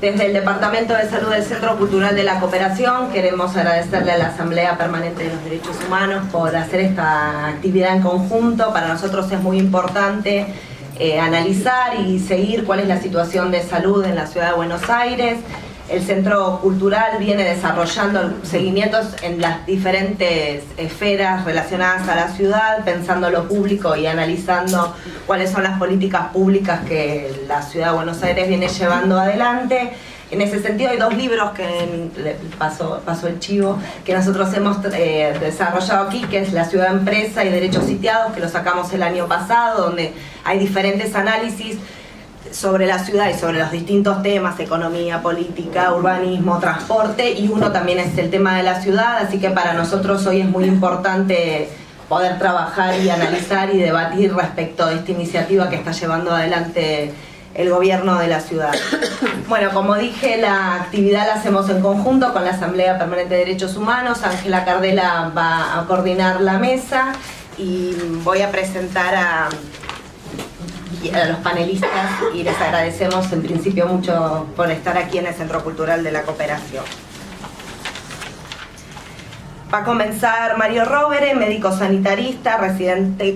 Desde el Departamento de Salud del Centro Cultural de la Cooperación queremos agradecerle a la Asamblea Permanente de los Derechos Humanos por hacer esta actividad en conjunto. Para nosotros es muy importante analizar y seguir cuál es la situación de salud en la Ciudad de Buenos Aires. El Centro Cultural viene desarrollando seguimientos en las diferentes esferas relacionadas a la ciudad, pensando lo público y analizando cuáles son las políticas públicas que la Ciudad de Buenos Aires viene llevando adelante. En ese sentido hay 2 libros que pasó el chivo, que nosotros hemos desarrollado aquí, que es La Ciudad Empresa y Derechos Sitiados, que lo sacamos el año pasado, donde hay diferentes análisis sobre la ciudad y sobre los distintos temas: economía, política, urbanismo, transporte, y uno también es el tema de la ciudad. Así que para nosotros hoy es muy importante poder trabajar y analizar y debatir respecto de esta iniciativa que está llevando adelante el gobierno de la ciudad. Bueno, como dije, la actividad la hacemos en conjunto con la Asamblea Permanente de Derechos Humanos. Ángela Cardela va a coordinar la mesa y voy a presentar a los panelistas, y les agradecemos en principio mucho por estar aquí en el Centro Cultural de la Cooperación. Va a comenzar Mario Rovere, médico sanitarista,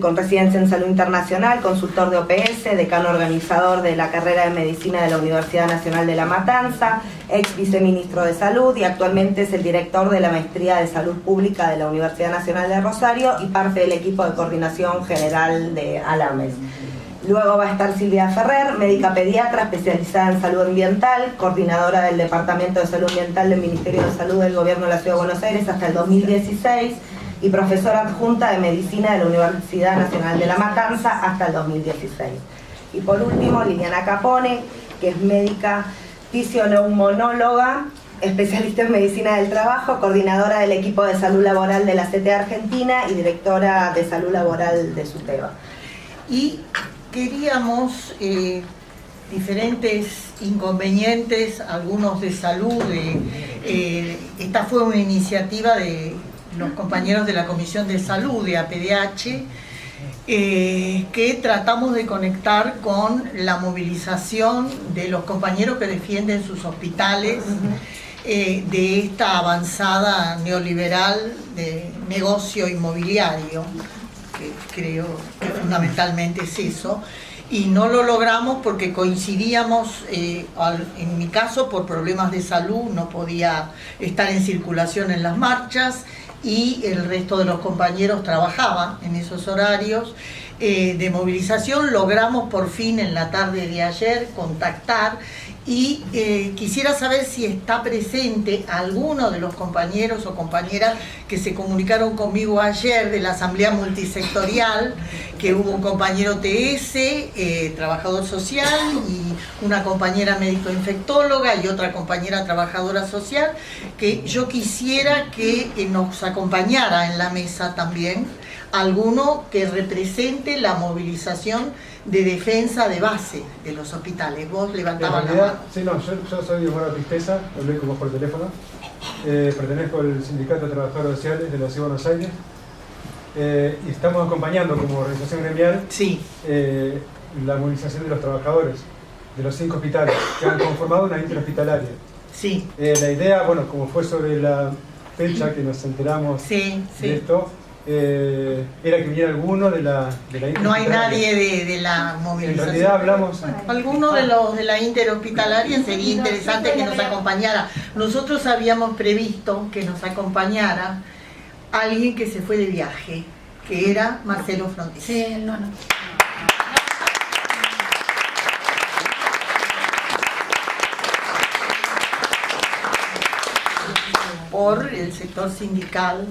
con residencia en Salud Internacional, consultor de OPS, decano organizador de la carrera de Medicina de la Universidad Nacional de La Matanza, ex viceministro de Salud y actualmente es el director de la Maestría de Salud Pública de la Universidad Nacional de Rosario y parte del equipo de coordinación general de ALAMES. Luego va a estar Silvia Ferrer, médica pediatra especializada en salud ambiental, coordinadora del Departamento de Salud Ambiental del Ministerio de Salud del Gobierno de la Ciudad de Buenos Aires hasta el 2016 y profesora adjunta de Medicina de la Universidad Nacional de La Matanza hasta el 2016. Y por último, Liliana Capone, que es médica fisioneumonóloga, especialista en Medicina del Trabajo, coordinadora del equipo de salud laboral de la CTA Argentina y directora de salud laboral de SUTEBA. Y queríamos diferentes inconvenientes, algunos de salud. Esta fue una iniciativa de los compañeros de la Comisión de Salud de APDH, que tratamos de conectar con la movilización de los compañeros que defienden sus hospitales de esta avanzada neoliberal de negocio inmobiliario, que creo que fundamentalmente es eso, y no lo logramos porque coincidíamos, en mi caso por problemas de salud no podía estar en circulación en las marchas y el resto de los compañeros trabajaban en esos horarios de movilización. Logramos por fin en la tarde de ayer contactar y quisiera saber si está presente alguno de los compañeros o compañeras que se comunicaron conmigo ayer de la Asamblea Multisectorial, que hubo un compañero TS, trabajador social, y una compañera médico-infectóloga y otra compañera trabajadora social, que yo quisiera que nos acompañara en la mesa también alguno que represente la movilización de defensa de base de los hospitales. Vos levantabas la mano. Sí, no, yo soy Eduardo Pisteza, hablé con vos por teléfono. Pertenezco al Sindicato de Trabajadores Sociales de la Ciudad de Buenos Aires y estamos acompañando como organización gremial la movilización de los trabajadores de los 5 hospitales que han conformado una interhospitalaria. Sí. La idea, bueno, como fue sobre la fecha que nos enteramos de esto, era que viniera alguno de la interhospitalaria. No hay nadie de la movilización. En realidad hablamos... Alguno de los de la interhospitalaria sería interesante que nos acompañara. Nosotros habíamos previsto que nos acompañara alguien que se fue de viaje, que era Marcelo Frontis. Sí, no. Por el sector sindical,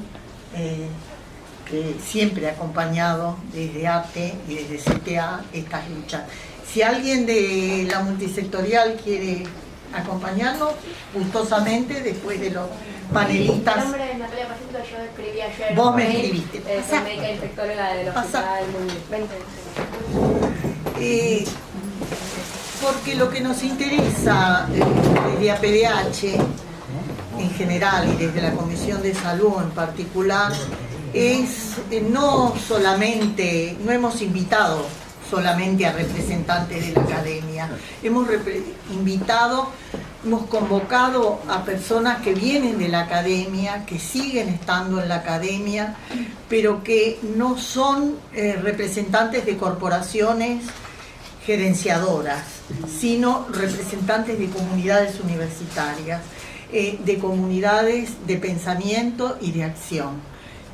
que siempre ha acompañado desde ATE y desde CTA estas luchas. Si alguien de la multisectorial quiere acompañarnos, gustosamente, después de los panelistas. Mi nombre es Natalia Paciento, yo escribí ayer. Vos me escribiste. Soy médica infectóloga del hospital. Porque lo que nos interesa desde APDH en general y desde la Comisión de Salud en particular es no hemos invitado solamente a representantes de la academia, hemos invitado hemos convocado a personas que vienen de la academia, que siguen estando en la academia, pero que no son representantes de corporaciones gerenciadoras, sino representantes de comunidades universitarias, de comunidades de pensamiento y de acción.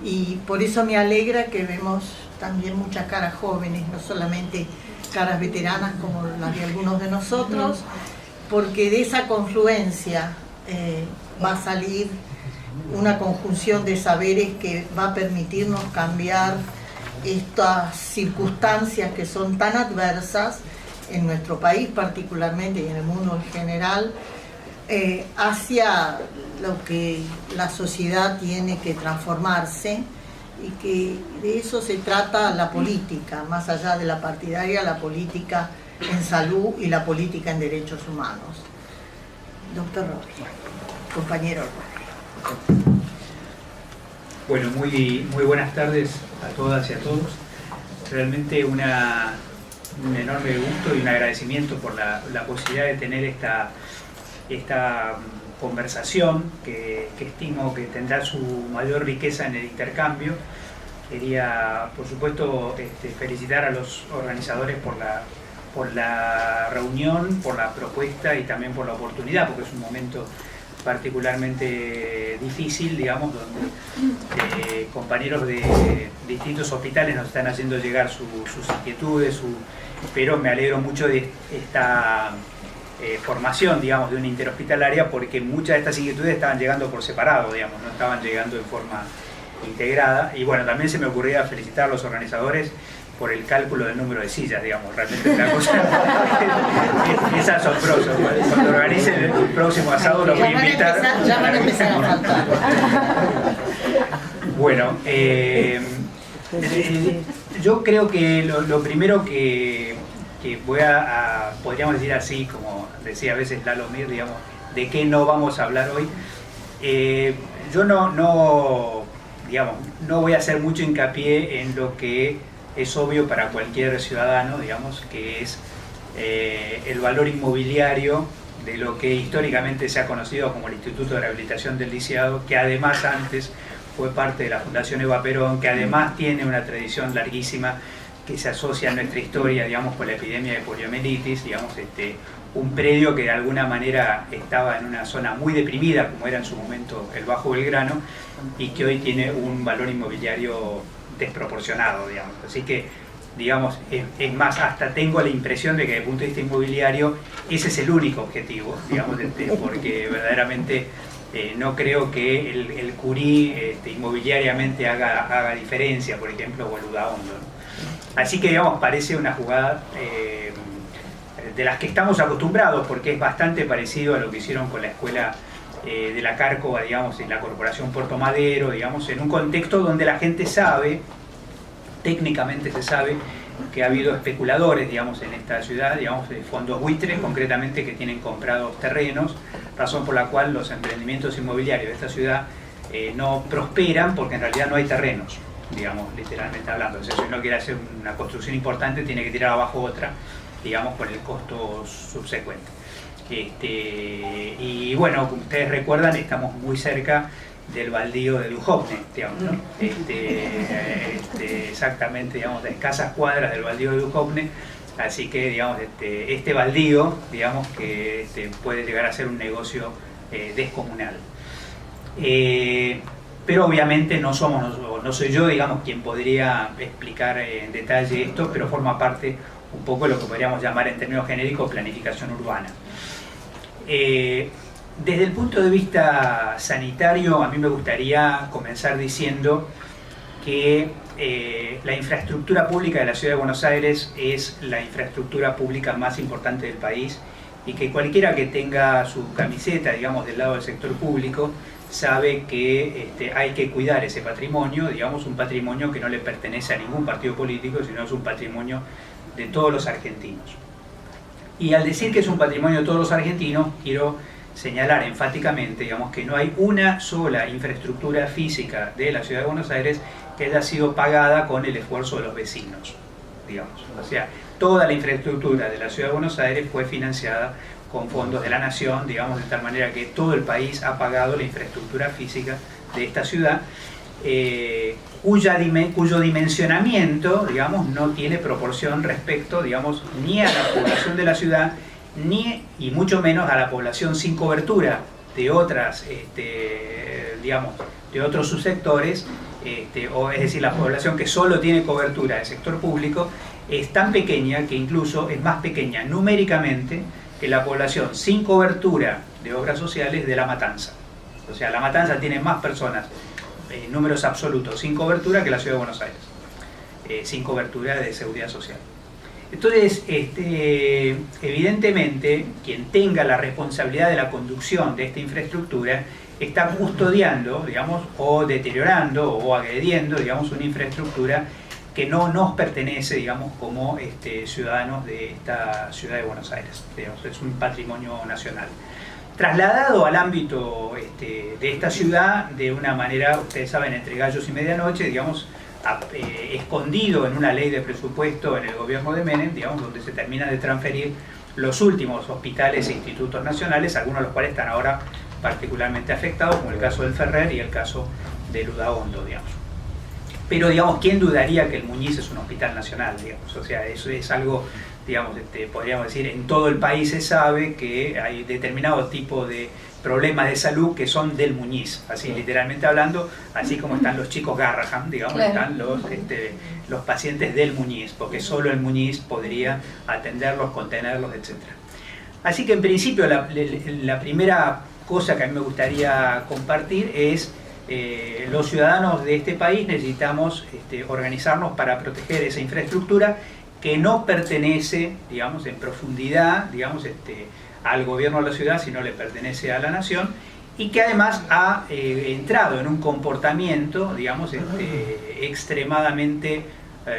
Y por eso me alegra que vemos también muchas caras jóvenes, no solamente caras veteranas como las de algunos de nosotros, porque de esa confluencia va a salir una conjunción de saberes que va a permitirnos cambiar estas circunstancias que son tan adversas en nuestro país particularmente y en el mundo en general, hacia lo que la sociedad tiene que transformarse, y que de eso se trata la política, más allá de la partidaria, la política en salud y la política en derechos humanos. Doctor Rodríguez, compañero Rodríguez. Bueno, muy buenas tardes a todas y a todos. Realmente un enorme gusto y un agradecimiento por la posibilidad de tener esta conversación que estimo que tendrá su mayor riqueza en el intercambio. Quería, por supuesto, felicitar a los organizadores por la reunión, por la propuesta y también por la oportunidad, porque es un momento particularmente difícil, digamos, donde compañeros de distintos hospitales nos están haciendo llegar sus inquietudes, pero me alegro mucho de esta formación, digamos, de una interhospitalaria, porque muchas de estas inquietudes estaban llegando por separado, digamos, no estaban llegando en forma integrada. Y bueno, también se me ocurría felicitar a los organizadores por el cálculo del número de sillas, digamos, realmente una cosa es asombroso. Cuando organicen el próximo asado los voy a invitar. Ya van a empezar a faltar. Bueno, yo creo que lo primero que voy podríamos decir así, como decía a veces Lalo Mir, digamos, de qué no vamos a hablar hoy. Yo no voy a hacer mucho hincapié en lo que es obvio para cualquier ciudadano, digamos, que es el valor inmobiliario de lo que históricamente se ha conocido como el Instituto de Rehabilitación del Lisiado, que además antes fue parte de la Fundación Eva Perón, que además tiene una tradición larguísima que se asocia a nuestra historia, digamos, con la epidemia de poliomielitis, digamos, un predio que de alguna manera estaba en una zona muy deprimida, como era en su momento el Bajo Belgrano, y que hoy tiene un valor inmobiliario desproporcionado, digamos. Así que, digamos, es más, hasta tengo la impresión de que desde el punto de vista inmobiliario ese es el único objetivo, digamos, porque verdaderamente no creo que el Curí inmobiliariamente haga diferencia, por ejemplo, o el Udaondo, ¿no? Así que, digamos, parece una jugada de las que estamos acostumbrados, porque es bastante parecido a lo que hicieron con la escuela de la Cárcova, digamos, en la Corporación Puerto Madero, digamos, en un contexto donde la gente sabe, técnicamente se sabe, que ha habido especuladores, digamos, en esta ciudad, digamos, fondos buitres, concretamente, que tienen comprados terrenos, razón por la cual los emprendimientos inmobiliarios de esta ciudad no prosperan, porque en realidad no hay terrenos, digamos, literalmente hablando. O sea, si uno quiere hacer una construcción importante, tiene que tirar abajo otra, digamos, por el costo subsecuente. Y bueno, como ustedes recuerdan, estamos muy cerca del baldío de Duhovne, digamos, ¿no? Exactamente, digamos, de escasas cuadras del baldío de Duhovne, así que, digamos, este baldío, digamos, que puede llegar a ser un negocio descomunal. Pero obviamente no soy yo, digamos, quien podría explicar en detalle esto, pero forma parte un poco de lo que podríamos llamar en términos genéricos planificación urbana. Desde el punto de vista sanitario, a mí me gustaría comenzar diciendo que la infraestructura pública de la Ciudad de Buenos Aires es la infraestructura pública más importante del país, y que cualquiera que tenga su camiseta, digamos, del lado del sector público, sabe que hay que cuidar ese patrimonio, digamos, un patrimonio que no le pertenece a ningún partido político, sino es un patrimonio de todos los argentinos. Y al decir que es un patrimonio de todos los argentinos, quiero señalar enfáticamente, digamos, que no hay una sola infraestructura física de la Ciudad de Buenos Aires que haya sido pagada con el esfuerzo de los vecinos, digamos. O sea, toda la infraestructura de la Ciudad de Buenos Aires fue financiada con fondos de la nación, digamos, de tal manera que todo el país ha pagado la infraestructura física de esta ciudad, cuyo dimensionamiento, digamos, no tiene proporción respecto, digamos, ni a la población de la ciudad, ni y mucho menos a la población sin cobertura de otras, digamos, de otros subsectores, o es decir, la población que solo tiene cobertura del sector público es tan pequeña que incluso es más pequeña numéricamente que la población sin cobertura de obras sociales de La Matanza. O sea, La Matanza tiene más personas en números absolutos sin cobertura que la Ciudad de Buenos Aires, sin cobertura de seguridad social. Entonces, evidentemente, quien tenga la responsabilidad de la conducción de esta infraestructura está custodiando, digamos, o deteriorando o agrediendo, digamos, una infraestructura que no nos pertenece, digamos, como ciudadanos de esta ciudad de Buenos Aires. Digamos, es un patrimonio nacional. Trasladado al ámbito de esta ciudad, de una manera, ustedes saben, entre gallos y medianoche, digamos, escondido en una ley de presupuesto en el gobierno de Menem, digamos, donde se termina de transferir los últimos hospitales e institutos nacionales, algunos de los cuales están ahora particularmente afectados, como el caso del Ferrer y el caso del Udaondo, digamos. Pero, digamos, ¿quién dudaría que el Muñiz es un hospital nacional, digamos? O sea, eso es algo, digamos, podríamos decir, en todo el país se sabe que hay determinado tipo de problemas de salud que son del Muñiz, así literalmente hablando, así como están los chicos Garrahan, digamos, claro, están los pacientes del Muñiz, porque solo el Muñiz podría atenderlos, contenerlos, etc. Así que en principio la primera cosa que a mí me gustaría compartir es los ciudadanos de este país necesitamos organizarnos para proteger esa infraestructura que no pertenece, digamos, en profundidad, digamos, al gobierno de la ciudad, sino le pertenece a la nación, y que además ha entrado en un comportamiento, digamos, extremadamente,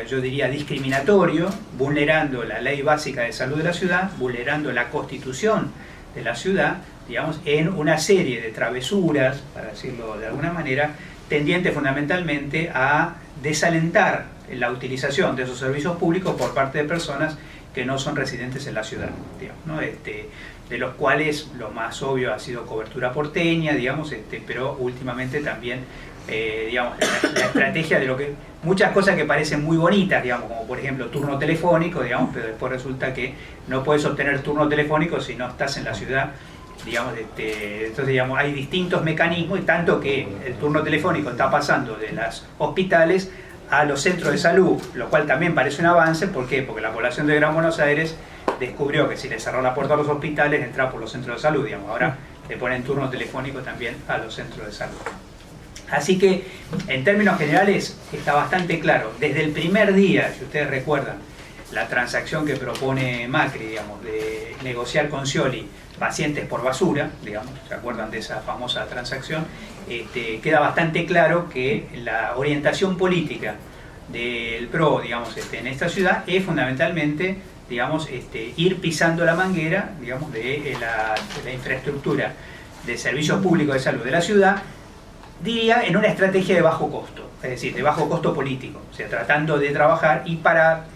yo diría, discriminatorio, vulnerando la ley básica de salud de la ciudad, vulnerando la constitución de la ciudad, digamos, en una serie de travesuras, para decirlo de alguna manera, tendientes fundamentalmente a desalentar la utilización de esos servicios públicos por parte de personas que no son residentes en la ciudad, digamos, ¿no? De los cuales lo más obvio ha sido cobertura porteña, digamos, pero últimamente también, digamos, la estrategia de lo que muchas cosas que parecen muy bonitas, digamos, como por ejemplo turno telefónico, digamos, pero después resulta que no puedes obtener turno telefónico si no estás en la ciudad, digamos, entonces, digamos, hay distintos mecanismos, y tanto que el turno telefónico está pasando de los hospitales a los centros de salud, lo cual también parece un avance. ¿Por qué? Porque la población de Gran Buenos Aires descubrió que si le cerró la puerta a los hospitales, entraba por los centros de salud, digamos. Ahora le ponen turno telefónico también a los centros de salud. Así que, en términos generales, está bastante claro. Desde el primer día, si ustedes recuerdan, la transacción que propone Macri, digamos, de negociar con Scioli pacientes por basura, digamos, ¿se acuerdan de esa famosa transacción? Queda bastante claro que la orientación política del PRO, digamos, en esta ciudad es fundamentalmente, digamos, ir pisando la manguera, digamos, de la infraestructura de servicios públicos de salud de la ciudad, diría, en una estrategia de bajo costo, es decir, de bajo costo político, o sea, tratando de trabajar, y para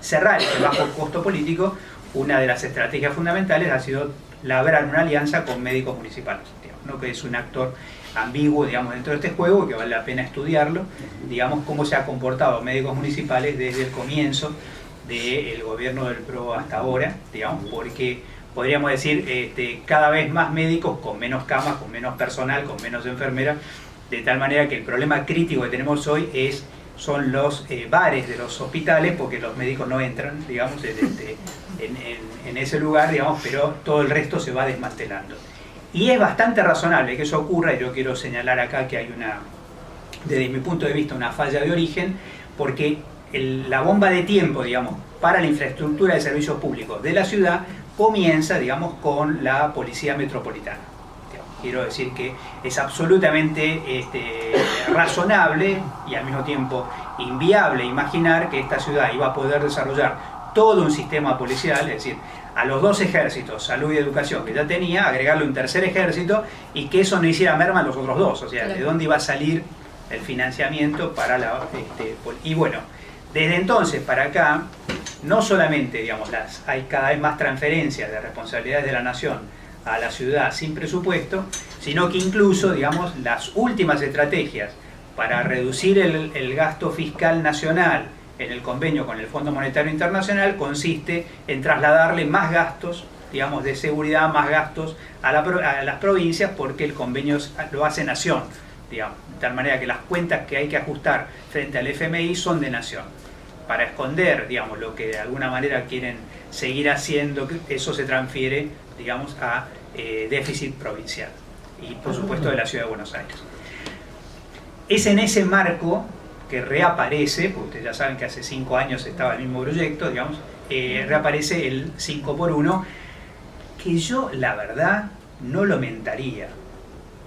cerrar ese bajo costo político, una de las estrategias fundamentales ha sido labrar una alianza con médicos municipales, digamos, ¿no? Que es un actor ambiguo, digamos, dentro de este juego, que vale la pena estudiarlo, digamos, cómo se ha comportado médicos municipales desde el comienzo del gobierno del PRO hasta ahora, digamos, porque podríamos decir cada vez más médicos con menos camas, con menos personal, con menos enfermeras, de tal manera que el problema crítico que tenemos hoy son los bares de los hospitales, porque los médicos no entran, digamos, en ese lugar, digamos, pero todo el resto se va desmantelando. Y es bastante razonable que eso ocurra, y yo quiero señalar acá que hay desde mi punto de vista, una falla de origen, porque la bomba de tiempo, digamos, para la infraestructura de servicios públicos de la ciudad comienza, digamos, con la policía metropolitana. Quiero decir que es absolutamente razonable y al mismo tiempo inviable imaginar que esta ciudad iba a poder desarrollar todo un sistema policial, es decir, a los dos ejércitos, salud y educación, que ya tenía, agregarle un tercer ejército, y que eso no hiciera merma a los otros dos. O sea, ¿de dónde iba a salir el financiamiento para y bueno, desde entonces para acá, no solamente, digamos, hay cada vez más transferencias de responsabilidades de la nación a la ciudad sin presupuesto, sino que incluso, digamos, las últimas estrategias para reducir el gasto fiscal nacional en el convenio con el Fondo Monetario Internacional consiste en trasladarle más gastos, digamos, de seguridad, más gastos a las provincias, porque el convenio lo hace nación, digamos, de tal manera que las cuentas que hay que ajustar frente al FMI son de nación. Para esconder, digamos, lo que de alguna manera quieren seguir haciendo, eso se transfiere, digamos, a déficit provincial y, por supuesto, de la Ciudad de Buenos Aires. Es en ese marco que reaparece, porque ustedes ya saben que hace 5 años estaba el mismo proyecto, digamos, reaparece el 5x1, que yo, la verdad, no lo mentaría.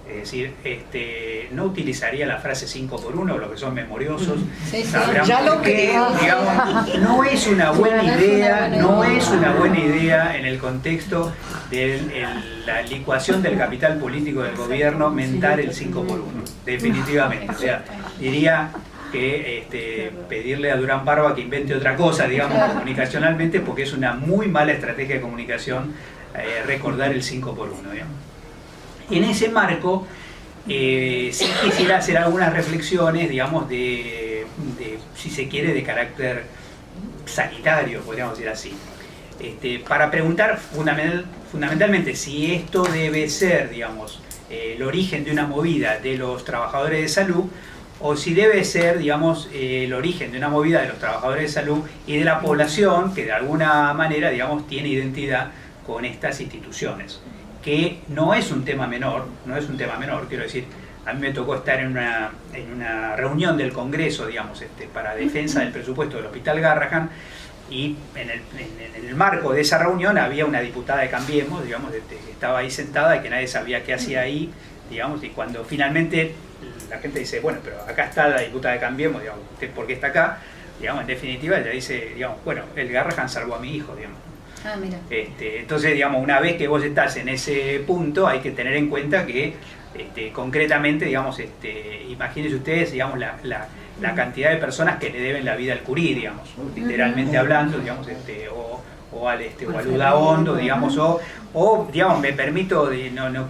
Es decir, no utilizaría la frase 5x1, los que son memoriosos sabrán ya lo creo. Digamos, no es una buena idea, en el contexto de la licuación del capital político del gobierno mentar el 5x1, definitivamente. O sea, diría que pedirle a Durán Barba que invente otra cosa, digamos, comunicacionalmente, porque es una muy mala estrategia de comunicación recordar el 5x1, digamos. En ese marco, sí quisiera hacer algunas reflexiones, digamos, si se quiere, de carácter sanitario, podríamos decir así. Para preguntar fundamentalmente si esto debe ser, digamos, el origen de una movida de los trabajadores de salud, o si debe ser, digamos, el origen de una movida de los trabajadores de salud y de la población que de alguna manera, digamos, tiene identidad con estas instituciones. Que no es un tema menor, quiero decir, a mí me tocó estar en una reunión del Congreso, digamos, para defensa del presupuesto del Hospital Garrahan, y en el marco de esa reunión había una diputada de Cambiemos, digamos, que estaba ahí sentada y que nadie sabía qué hacía ahí, digamos, y cuando finalmente la gente dice, bueno, pero acá está la diputada de Cambiemos, digamos, ¿por qué está acá? Digamos, en definitiva ella dice, digamos, bueno, el Garrahan salvó a mi hijo, digamos. Ah, mira. Entonces, digamos, una vez que vos estás en ese punto, hay que tener en cuenta que concretamente, digamos, imagínense ustedes, digamos, la cantidad de personas que le deben la vida al Curí, digamos, literalmente hablando, digamos, o al Udaondo, digamos, o digamos, me permito, no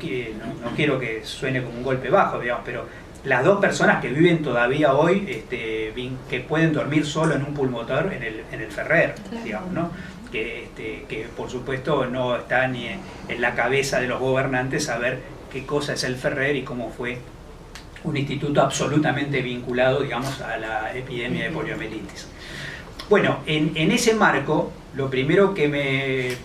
quiero que suene como un golpe bajo, digamos, pero las 2 personas que viven todavía hoy, que pueden dormir solo en un pulmotor en el Ferrer, digamos, ¿no? Que por supuesto no está ni en la cabeza de los gobernantes saber qué cosa es el Ferrer y cómo fue un instituto absolutamente vinculado, digamos, a la epidemia de poliomielitis. Bueno, en ese marco, lo primero que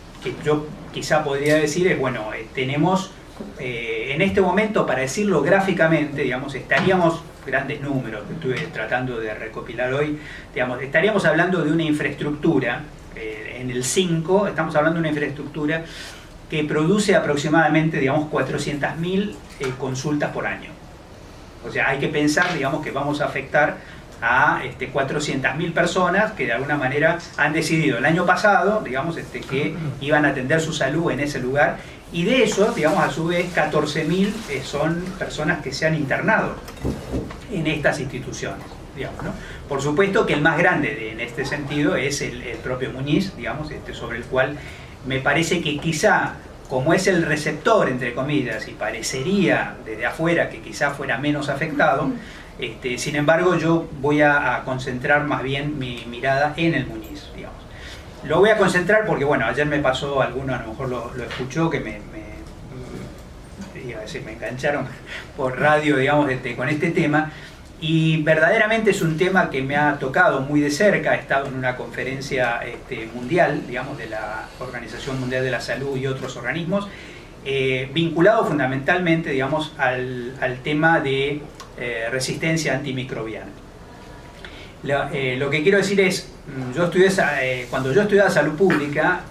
yo quizá podría decir es, bueno, tenemos en este momento, para decirlo gráficamente, digamos, estaríamos, grandes números que estuve tratando de recopilar hoy, digamos, estaríamos hablando de una infraestructura. En el 5 estamos hablando de una infraestructura que produce aproximadamente, digamos, 400.000 consultas por año. O sea, hay que pensar, digamos, que vamos a afectar a 400.000 personas que de alguna manera han decidido el año pasado, digamos, que iban a atender su salud en ese lugar, y de esos, digamos, a su vez 14.000 son personas que se han internado en estas instituciones, digamos, ¿no? Por supuesto que el más grande en este sentido es el propio Muñiz, digamos, sobre el cual me parece que quizá, como es el receptor, entre comillas, y parecería desde afuera que quizá fuera menos afectado, sin embargo yo voy a concentrar más bien mi mirada en el Muñiz, digamos. Lo voy a concentrar porque, bueno, ayer me pasó, alguno a lo mejor lo escuchó, que me engancharon por radio, digamos, con este tema. Y verdaderamente es un tema que me ha tocado muy de cerca. He estado en una conferencia mundial, digamos, de la Organización Mundial de la Salud y otros organismos, vinculado fundamentalmente, digamos, al tema de resistencia antimicrobiana. Lo que quiero decir es, cuando yo estudiaba salud pública,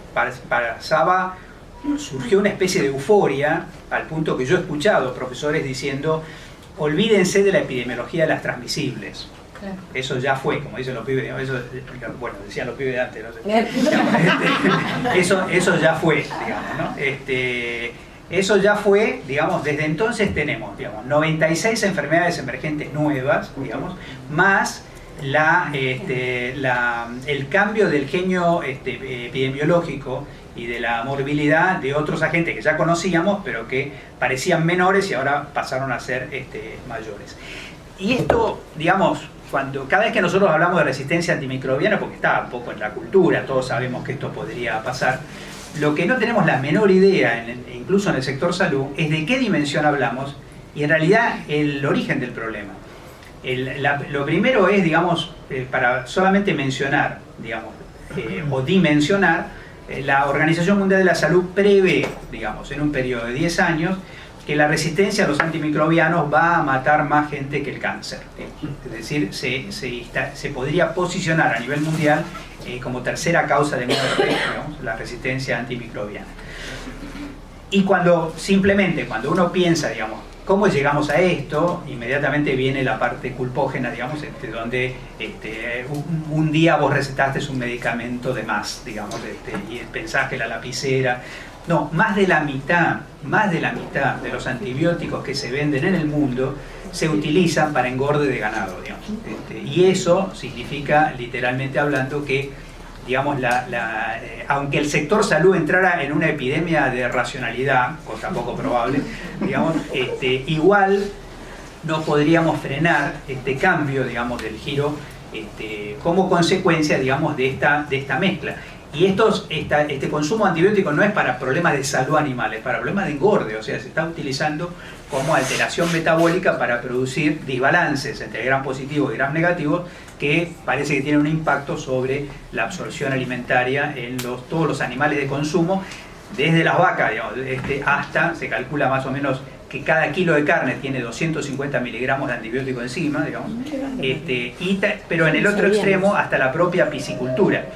surgió una especie de euforia, al punto que yo he escuchado profesores diciendo: olvídense de la epidemiología de las transmisibles. Claro. Eso ya fue, como dicen los pibes, bueno, decían los pibes de antes, no sé. Eso ya fue, digamos, ¿no? Eso ya fue, digamos, desde entonces tenemos, digamos, 96 enfermedades emergentes nuevas, digamos, más el cambio del genio epidemiológico y de la morbilidad de otros agentes que ya conocíamos, pero que parecían menores y ahora pasaron a ser mayores. Y esto, digamos, cada vez que nosotros hablamos de resistencia antimicrobiana, porque está un poco en la cultura, todos sabemos que esto podría pasar, lo que no tenemos la menor idea, incluso en el sector salud, es de qué dimensión hablamos y en realidad el origen del problema. Lo primero es, digamos, para solamente mencionar, digamos, o dimensionar, la Organización Mundial de la Salud prevé, digamos, en un periodo de 10 años, que la resistencia a los antimicrobianos va a matar más gente que el cáncer. Es decir, se podría posicionar a nivel mundial como tercera causa de muerte, digamos, la resistencia antimicrobiana. Y cuando uno piensa, digamos, ¿cómo llegamos a esto? Inmediatamente viene la parte culpógena, digamos, donde un día vos recetaste un medicamento de más, digamos, y pensás que la lapicera... No, más de la mitad de los antibióticos que se venden en el mundo se utilizan para engorde de ganado, digamos. Y eso significa, literalmente hablando, que, digamos, aunque el sector salud entrara en una epidemia de racionalidad, cosa poco probable, digamos, igual no podríamos frenar este cambio, digamos, del giro como consecuencia, digamos, de esta mezcla. Y este consumo antibiótico no es para problemas de salud animal, es para problemas de engorde, o sea, se está utilizando como alteración metabólica para producir desbalances entre gram positivos y gram negativos que parece que tienen un impacto sobre la absorción alimentaria en todos los animales de consumo, desde las vacas, digamos, hasta, se calcula más o menos que cada kilo de carne tiene 250 miligramos de antibiótico encima, digamos, pero en el otro extremo hasta la propia piscicultura.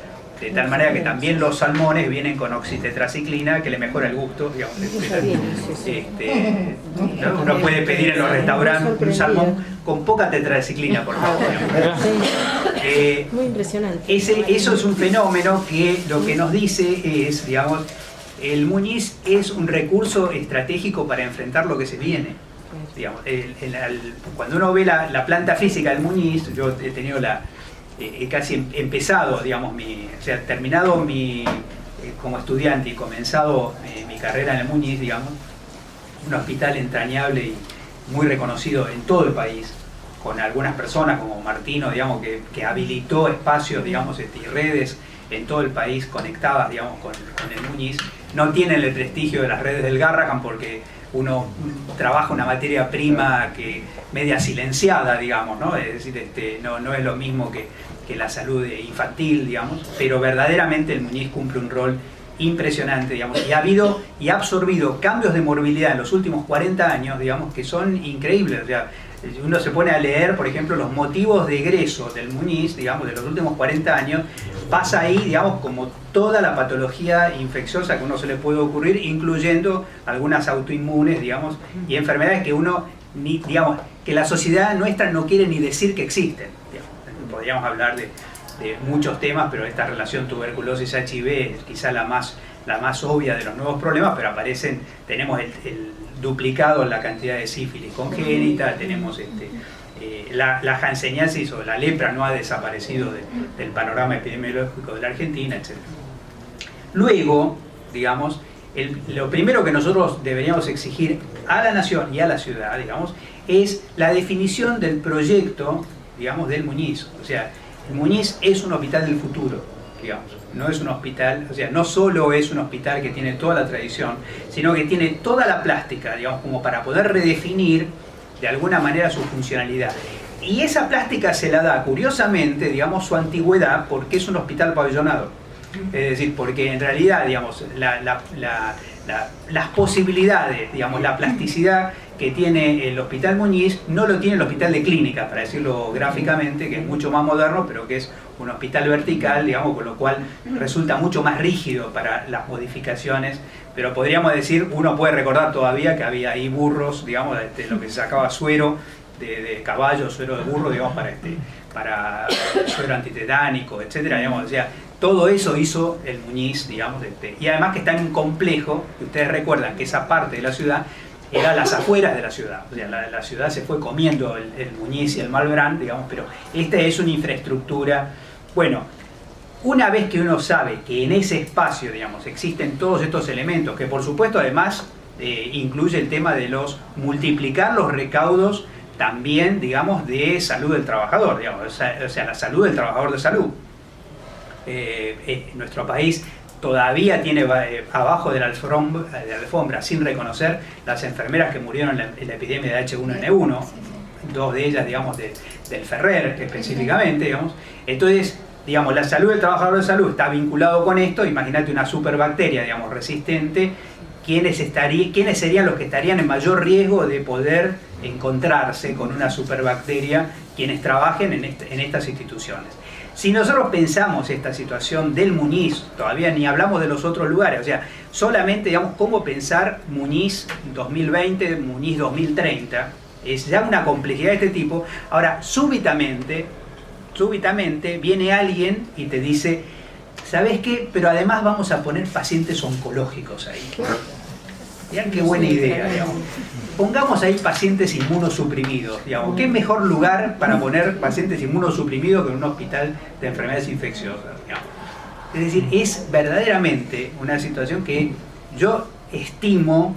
De tal manera que también los salmones vienen con oxitetraciclina que le mejora el gusto, digamos. Uno puede pedir en los restaurantes un salmón con poca tetraciclina, por favor. Muy impresionante. Eso es un fenómeno que lo que nos dice es, digamos, el Muñiz es un recurso estratégico para enfrentar lo que se viene. Digamos, cuando uno ve la planta física del Muñiz, yo he tenido he casi empezado, digamos, terminado como estudiante y comenzado mi carrera en el Muñiz, digamos, un hospital entrañable y muy reconocido en todo el país, con algunas personas como Martino, digamos, que habilitó espacios, digamos, y redes en todo el país conectadas, digamos, con el Muñiz. No tienen el prestigio de las redes del Garrahan porque uno trabaja una materia prima que media silenciada, digamos, ¿no? Es decir, no es lo mismo que la salud infantil, digamos, pero verdaderamente el Muñiz cumple un rol impresionante, digamos, y ha absorbido cambios de morbilidad en los últimos 40 años, digamos, que son increíbles. O sea, uno se pone a leer, por ejemplo, los motivos de egreso del Muñiz, digamos, de los últimos 40 años, pasa ahí, digamos, como toda la patología infecciosa que uno se le puede ocurrir, incluyendo algunas autoinmunes, digamos, y enfermedades que digamos, que la sociedad nuestra no quiere ni decir que existen. Digamos. Podríamos hablar de muchos temas, pero esta relación tuberculosis-HIV es quizá la más obvia de los nuevos problemas, pero tenemos el duplicado en la cantidad de sífilis congénita, tenemos la hanseníasis o la lepra no ha desaparecido del panorama epidemiológico de la Argentina, etc. Luego, digamos, lo primero que nosotros deberíamos exigir a la nación y a la ciudad, digamos, es la definición del proyecto, digamos, del Muñiz. O sea, el Muñiz es un hospital del futuro, digamos. No es un hospital, o sea, no solo es un hospital que tiene toda la tradición, sino que tiene toda la plástica, digamos, como para poder redefinir de alguna manera su funcionalidad. Y esa plástica se la da, curiosamente, digamos, su antigüedad, porque es un hospital pabellonado. Es decir, porque en realidad, digamos, las posibilidades, digamos, la plasticidad que tiene el Hospital Muñiz no lo tiene el Hospital de Clínicas, para decirlo gráficamente, que es mucho más moderno, pero que es un hospital vertical, digamos, con lo cual resulta mucho más rígido para las modificaciones. Pero podríamos decir, uno puede recordar todavía que había ahí burros, digamos, lo que se sacaba suero de caballo, suero de burro, digamos, para suero antitetánico, etcétera, digamos, o sea, todo eso hizo el Muñiz, digamos, y además que está en un complejo, que ustedes recuerdan que esa parte de la ciudad era las afueras de la ciudad. O sea, la ciudad se fue comiendo el Muñiz y el Malbrán, digamos, pero esta es una infraestructura. Bueno, una vez que uno sabe que en ese espacio, digamos, existen todos estos elementos, que por supuesto además incluye el tema de multiplicar los recaudos también, digamos, de salud del trabajador, digamos, o sea, la salud del trabajador de salud. Nuestro país todavía tiene abajo de la alfombra, sin reconocer, las enfermeras que murieron en la epidemia de H1N1, dos de ellas, digamos, del Ferrer específicamente, digamos. Entonces, digamos, la salud del trabajador de salud está vinculado con esto. Imagínate una superbacteria, digamos, resistente. ¿Quiénes serían los que estarían en mayor riesgo de poder encontrarse con una superbacteria? Quienes trabajen en estas instituciones. Si nosotros pensamos esta situación del Muñiz, todavía ni hablamos de los otros lugares, o sea, solamente, digamos, cómo pensar Muñiz 2020, Muñiz 2030, es ya una complejidad de este tipo. Ahora, súbitamente viene alguien y te dice, ¿sabes qué? Pero además vamos a poner pacientes oncológicos ahí. Mirá qué buena idea, digamos. Pongamos ahí pacientes inmunosuprimidos, digamos. ¿Qué mejor lugar para poner pacientes inmunosuprimidos que en un hospital de enfermedades infecciosas, digamos? Es decir, es verdaderamente una situación que yo estimo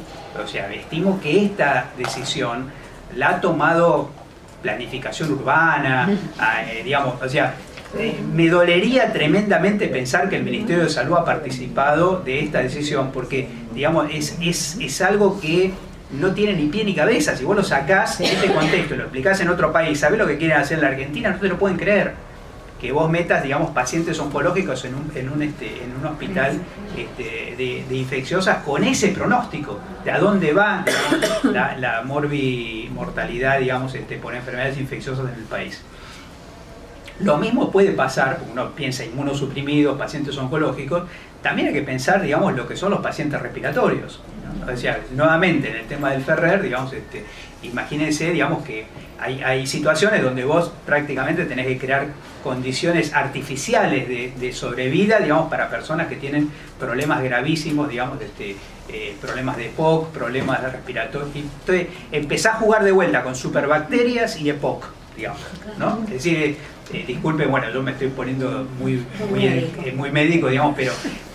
que esta decisión la ha tomado planificación urbana, digamos, o sea, me dolería tremendamente pensar que el Ministerio de Salud ha participado de esta decisión, porque, digamos, es algo que no tiene ni pie ni cabeza. Si vos lo sacás de este contexto y lo explicás en otro país, ¿sabés lo que quieren hacer en la Argentina? No te lo pueden creer. Que vos metas, digamos, pacientes oncológicos en un hospital de infecciosas con ese pronóstico. ¿De a dónde va, digamos, la mortalidad, digamos, por enfermedades infecciosas en el país? Lo mismo puede pasar, porque uno piensa inmunosuprimidos, pacientes oncológicos, también hay que pensar, digamos, lo que son los pacientes respiratorios. O sea, nuevamente en el tema del Ferrer, digamos, imagínense, digamos, que hay situaciones donde vos prácticamente tenés que crear condiciones artificiales de sobrevida, digamos, para personas que tienen problemas gravísimos, digamos, problemas de EPOC, problemas de respiratorios. Entonces, empezás a jugar de vuelta con superbacterias y EPOC, digamos, ¿no? Es decir, disculpen, bueno, yo me estoy poniendo muy médico, digamos,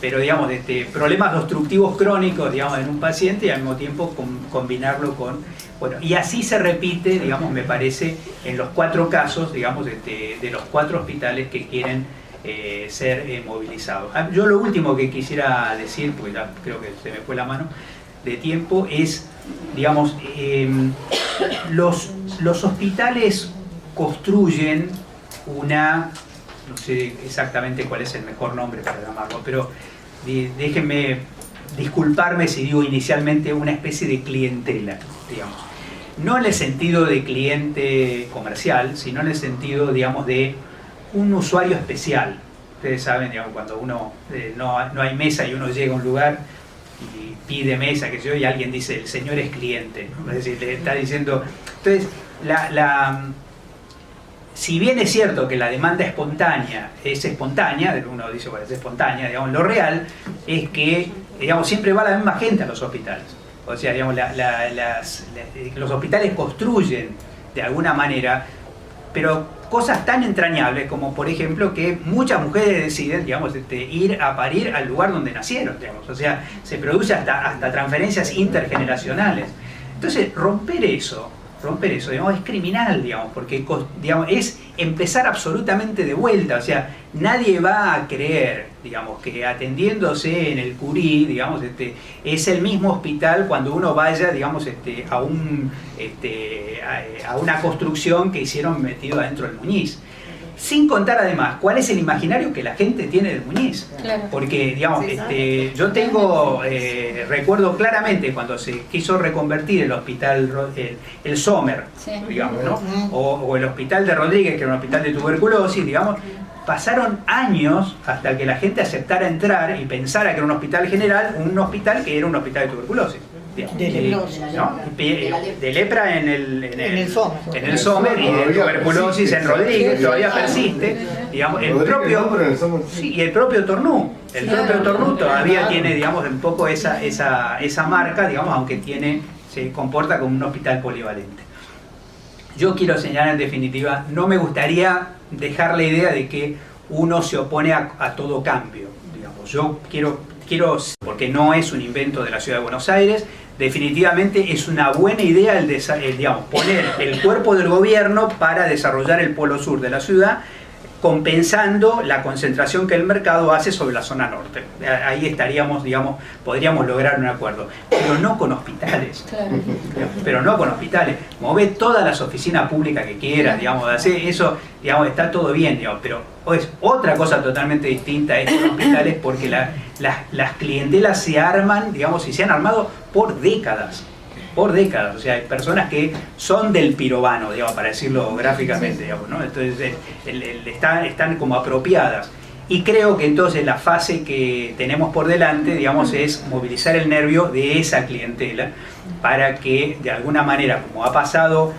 pero digamos, problemas obstructivos crónicos, digamos, en un paciente y al mismo tiempo combinarlo con, bueno, y así se repite, digamos, me parece, en los 4 casos, digamos, de los 4 hospitales que quieren ser movilizados. Yo lo último que quisiera decir, porque ya creo que se me fue la mano de tiempo, es, digamos, los hospitales construyen no sé exactamente cuál es el mejor nombre para llamarlo, pero déjenme disculparme si digo inicialmente una especie de clientela, digamos. No en el sentido de cliente comercial, sino en el sentido, digamos, de un usuario especial. Ustedes saben, digamos, cuando uno no hay mesa y uno llega a un lugar y pide mesa, que yo, y alguien dice, el señor es cliente, ¿no? Es decir, le está diciendo... Entonces, si bien es cierto que la demanda es espontánea, uno dice, bueno, es espontánea, digamos, lo real es que, digamos, siempre va la misma gente a los hospitales. O sea, digamos, los hospitales construyen de alguna manera, pero cosas tan entrañables como, por ejemplo, que muchas mujeres deciden, digamos, ir a parir al lugar donde nacieron, digamos. O sea, se produce hasta transferencias intergeneracionales. Entonces, romper eso, digamos, es criminal, digamos, porque, digamos, es empezar absolutamente de vuelta. O sea, nadie va a creer, digamos, que atendiéndose en el Curí, digamos, es el mismo hospital cuando uno vaya, digamos, a una construcción que hicieron metido adentro del Muñiz. Sin contar además cuál es el imaginario que la gente tiene del Muñiz. Claro. Porque, digamos, yo recuerdo claramente cuando se quiso reconvertir el hospital, el Sommer, sí, digamos, ¿no? O el hospital de Rodríguez, que era un hospital de tuberculosis, digamos, pasaron años hasta que la gente aceptara entrar y pensara que era un hospital general, un hospital que era un hospital de tuberculosis. De lepra en el Sommer y de tuberculosis en Rodríguez todavía persiste, digamos, y el propio Tornú todavía tiene, digamos, un poco esa marca, digamos, aunque tiene se comporta como un hospital polivalente. Yo quiero señalar en definitiva, no me gustaría dejar la idea de que uno se opone a todo cambio, digamos. Yo quiero, porque no es un invento de la Ciudad de Buenos Aires, definitivamente es una buena idea digamos, poner el cuerpo del gobierno para desarrollar el polo sur de la ciudad, compensando la concentración que el mercado hace sobre la zona norte. Ahí estaríamos, digamos, podríamos lograr un acuerdo, pero no con hospitales. Claro. Pero no con hospitales. Move todas las oficinas públicas que quieras, digamos, hacer eso, digamos, está todo bien, digamos, pero es otra cosa totalmente distinta a estos hospitales, porque las clientelas se arman, digamos, y se han armado por décadas. O sea, hay personas que son del pirobano, digamos, para decirlo gráficamente, digamos, ¿no? Entonces están como apropiadas. Y creo que entonces la fase que tenemos por delante, digamos, es movilizar el nervio de esa clientela para que, de alguna manera, como ha pasado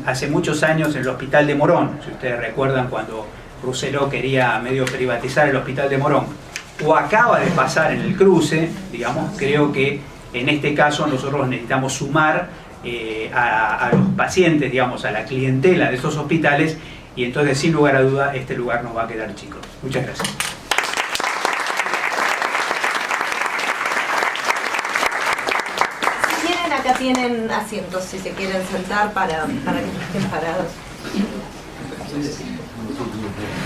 hace muchos años en el Hospital de Morón, si ustedes recuerdan cuando Rousselot quería medio privatizar el Hospital de Morón, o acaba de pasar en el cruce, digamos, creo que en este caso nosotros necesitamos sumar a los pacientes, digamos, a la clientela de esos hospitales, y entonces sin lugar a duda este lugar nos va a quedar chico. Muchas gracias. Si quieren, acá tienen asientos, si se quieren sentar para que no estén parados.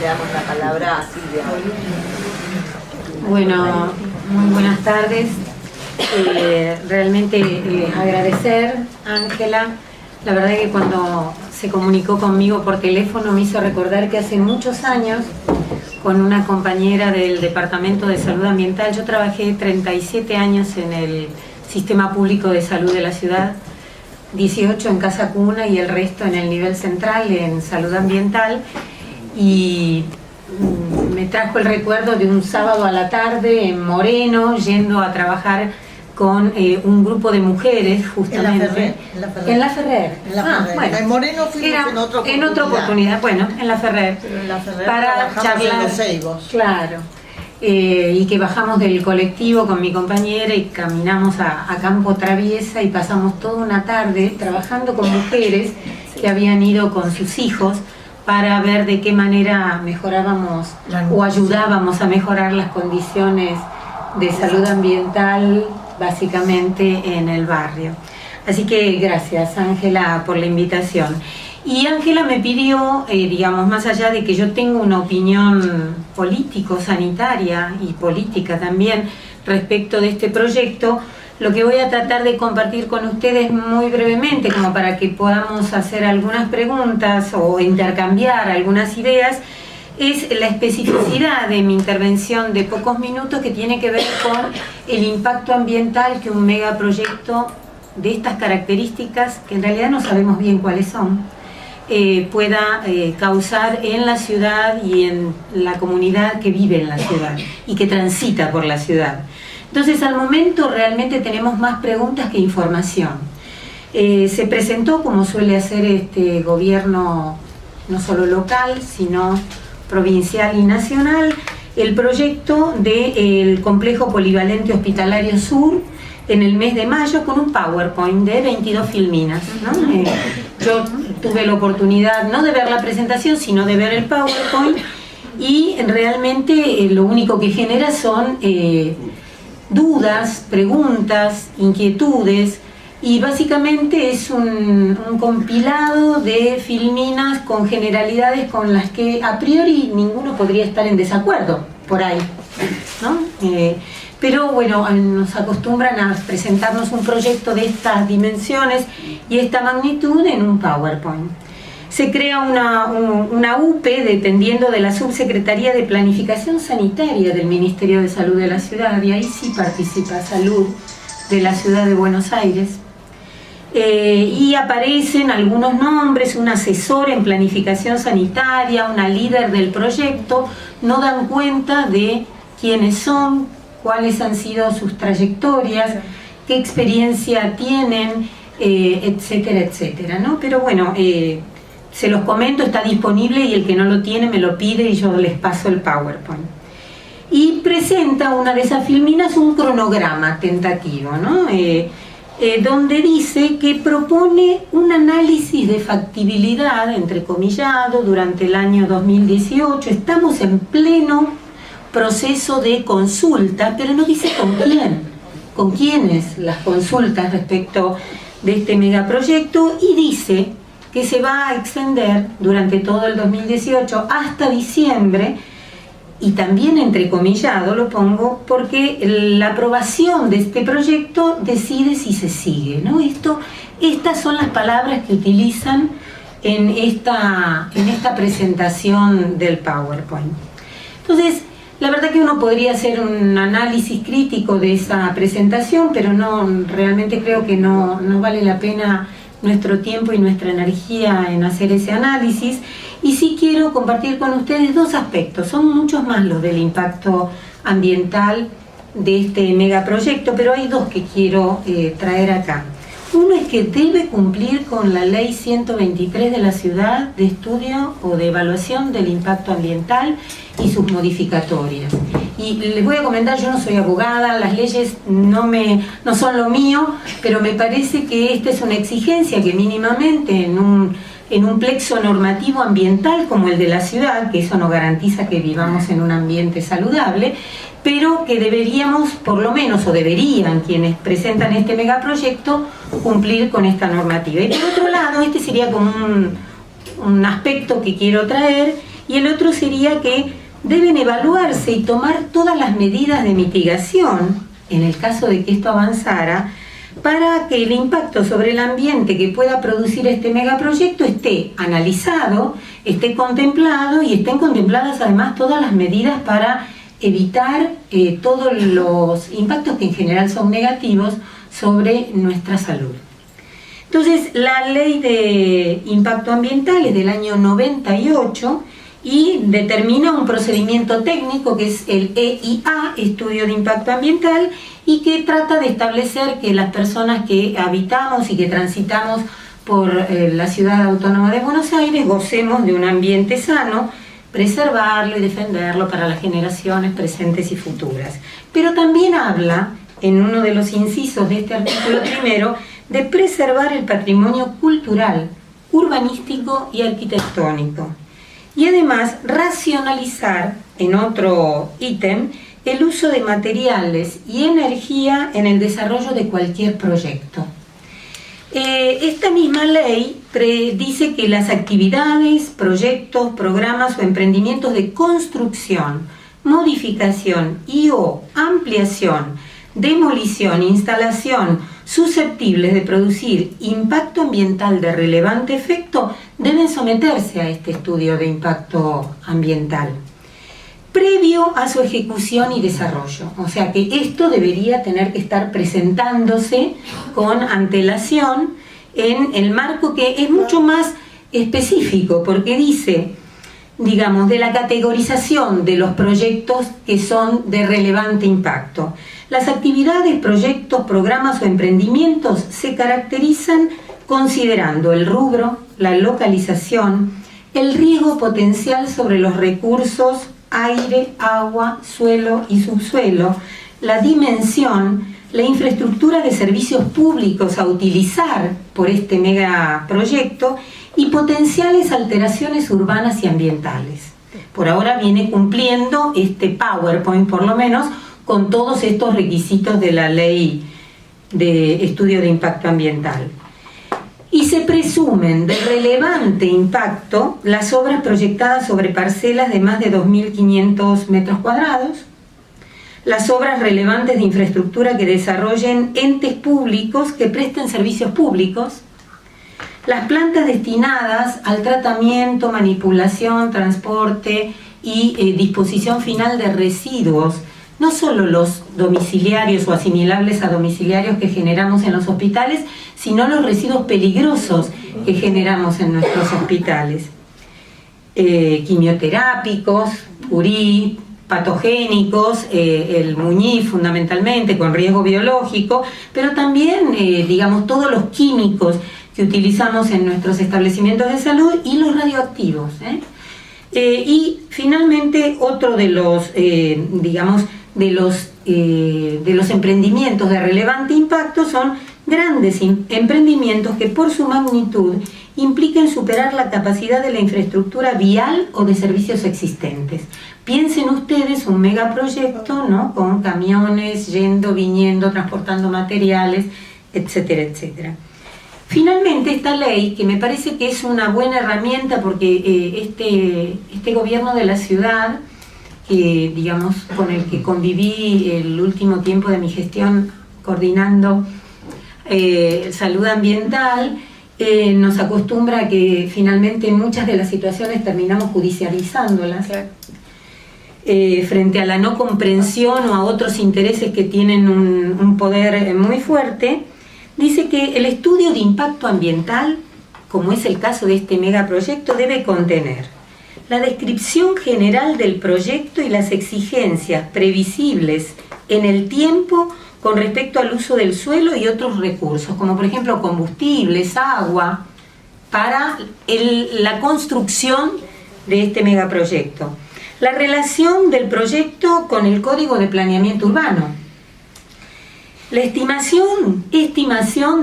Le damos la palabra a Silvia. Bueno, muy buenas tardes. Realmente agradecer a Ángela. La verdad que cuando se comunicó conmigo por teléfono me hizo recordar que hace muchos años, con una compañera del Departamento de Salud Ambiental, yo trabajé 37 años en el Sistema Público de Salud de la ciudad, 18 en Casa Cuna y el resto en el nivel central en Salud Ambiental, y me trajo el recuerdo de un sábado a la tarde en Moreno, yendo a trabajar con un grupo de mujeres, justamente. En la Ferrer. Bueno, en Moreno fuimos en otra oportunidad. Bueno, en la Ferrer. Pero en la Ferrer para charlar. En los Ceibos. Claro. Y que bajamos del colectivo con mi compañera y caminamos a Campo Traviesa y pasamos toda una tarde trabajando con mujeres que habían ido con sus hijos para ver de qué manera mejorábamos o ayudábamos a mejorar las condiciones de salud ambiental, básicamente en el barrio. Así que gracias, Ángela, por la invitación. Y Ángela me pidió, digamos, más allá de que yo tengo una opinión político-sanitaria y política también respecto de este proyecto, lo que voy a tratar de compartir con ustedes muy brevemente, como para que podamos hacer algunas preguntas o intercambiar algunas ideas, es la especificidad de mi intervención de pocos minutos, que tiene que ver con el impacto ambiental que un megaproyecto de estas características, que en realidad no sabemos bien cuáles son, pueda causar en la ciudad y en la comunidad que vive en la ciudad y que transita por la ciudad. Entonces, al momento realmente tenemos más preguntas que información. Se presentó, como suele hacer este gobierno, no solo local, sino provincial y nacional, el proyecto del Complejo Polivalente Hospitalario Sur en el mes de mayo, con un PowerPoint de 22 filminas, ¿no? Yo tuve la oportunidad no de ver la presentación, sino de ver el PowerPoint, y realmente lo único que genera son dudas, preguntas, inquietudes, y básicamente es un compilado de filminas con generalidades con las que a priori ninguno podría estar en desacuerdo, por ahí, ¿no? Pero bueno, nos acostumbran a presentarnos un proyecto de estas dimensiones y esta magnitud en un PowerPoint. Se crea una UPE dependiendo de la Subsecretaría de Planificación Sanitaria del Ministerio de Salud de la ciudad, y ahí sí participa Salud de la Ciudad de Buenos Aires. Y aparecen algunos nombres: un asesor en planificación sanitaria, una líder del proyecto. No dan cuenta de quiénes son, cuáles han sido sus trayectorias, qué experiencia tienen, etcétera, etcétera, ¿no? Pero bueno, se los comento, está disponible, y el que no lo tiene me lo pide y yo les paso el PowerPoint. Y presenta una de esas filminas un cronograma tentativo, ¿no? donde dice que propone un análisis de factibilidad, entrecomillado, durante el año 2018. Estamos en pleno proceso de consulta, pero no dice con quién, con quiénes las consultas respecto de este megaproyecto, y dice que se va a extender durante todo el 2018 hasta diciembre, y también entrecomillado lo pongo porque la aprobación de este proyecto decide si se sigue, ¿no? Estas son las palabras que utilizan en esta presentación del PowerPoint. Entonces, la verdad que uno podría hacer un análisis crítico de esa presentación, pero realmente creo que no vale la pena nuestro tiempo y nuestra energía en hacer ese análisis. Y sí quiero compartir con ustedes dos aspectos, son muchos más los del impacto ambiental de este megaproyecto, pero hay dos que quiero traer acá. Uno es que debe cumplir con la ley 123 de la ciudad de estudio o de evaluación del impacto ambiental y sus modificatorias. Y les voy a comentar, yo no soy abogada, las leyes no son lo mío, pero me parece que esta es una exigencia que mínimamente en un plexo normativo ambiental como el de la ciudad, que eso no garantiza que vivamos en un ambiente saludable, pero que deberíamos, por lo menos, o deberían quienes presentan este megaproyecto, cumplir con esta normativa. Y por otro lado, este sería como un aspecto que quiero traer, y el otro sería que deben evaluarse y tomar todas las medidas de mitigación, en el caso de que esto avanzara, para que el impacto sobre el ambiente que pueda producir este megaproyecto esté analizado, esté contemplado y estén contempladas además todas las medidas para evitar todos los impactos que en general son negativos sobre nuestra salud. Entonces, la ley de impacto ambiental es del año 98 y determina un procedimiento técnico que es el EIA, Estudio de Impacto Ambiental, y que trata de establecer que las personas que habitamos y que transitamos por la Ciudad Autónoma de Buenos Aires gocemos de un ambiente sano, preservarlo y defenderlo para las generaciones presentes y futuras. Pero también habla, en uno de los incisos de este artículo primero, de preservar el patrimonio cultural, urbanístico y arquitectónico. Y además racionalizar, en otro ítem, el uso de materiales y energía en el desarrollo de cualquier proyecto. Esta misma ley dice que las actividades, proyectos, programas o emprendimientos de construcción, modificación y o ampliación, demolición, instalación susceptibles de producir impacto ambiental de relevante efecto deben someterse a este estudio de impacto ambiental previo a su ejecución y desarrollo. O sea que esto debería tener que estar presentándose con antelación en el marco que es mucho más específico, porque dice, digamos, de la categorización de los proyectos que son de relevante impacto. Las actividades, proyectos, programas o emprendimientos se caracterizan considerando el rubro, la localización, el riesgo potencial sobre los recursos aire, agua, suelo y subsuelo, la dimensión, la infraestructura de servicios públicos a utilizar por este megaproyecto y potenciales alteraciones urbanas y ambientales. Por ahora viene cumpliendo este PowerPoint, por lo menos, con todos estos requisitos de la ley de estudio de impacto ambiental. Y se presumen de relevante impacto las obras proyectadas sobre parcelas de más de 2.500 metros cuadrados, las obras relevantes de infraestructura que desarrollen entes públicos que presten servicios públicos, las plantas destinadas al tratamiento, manipulación, transporte y disposición final de residuos, no solo los domiciliarios o asimilables a domiciliarios que generamos en los hospitales, sino los residuos peligrosos que generamos en nuestros hospitales. Quimioterápicos, purí, patogénicos, el muñí fundamentalmente con riesgo biológico, pero también, digamos, todos los químicos que utilizamos en nuestros establecimientos de salud y los radioactivos. Y finalmente otro de los, digamos, de los emprendimientos de relevante impacto son grandes emprendimientos que por su magnitud impliquen superar la capacidad de la infraestructura vial o de servicios existentes. Piensen ustedes un megaproyecto, ¿no?, con camiones yendo, viniendo, transportando materiales, etcétera, etcétera. Finalmente, esta ley, que me parece que es una buena herramienta porque este gobierno de la ciudad, digamos, con el que conviví el último tiempo de mi gestión coordinando salud ambiental, nos acostumbra a que finalmente muchas de las situaciones terminamos judicializándolas. Claro. Frente a la no comprensión o a otros intereses que tienen un poder muy fuerte, dice que el estudio de impacto ambiental, como es el caso de este megaproyecto, debe contener la descripción general del proyecto y las exigencias previsibles en el tiempo con respecto al uso del suelo y otros recursos, como por ejemplo combustibles, agua, para la construcción de este megaproyecto. La relación del proyecto con el Código de Planeamiento Urbano. La estimación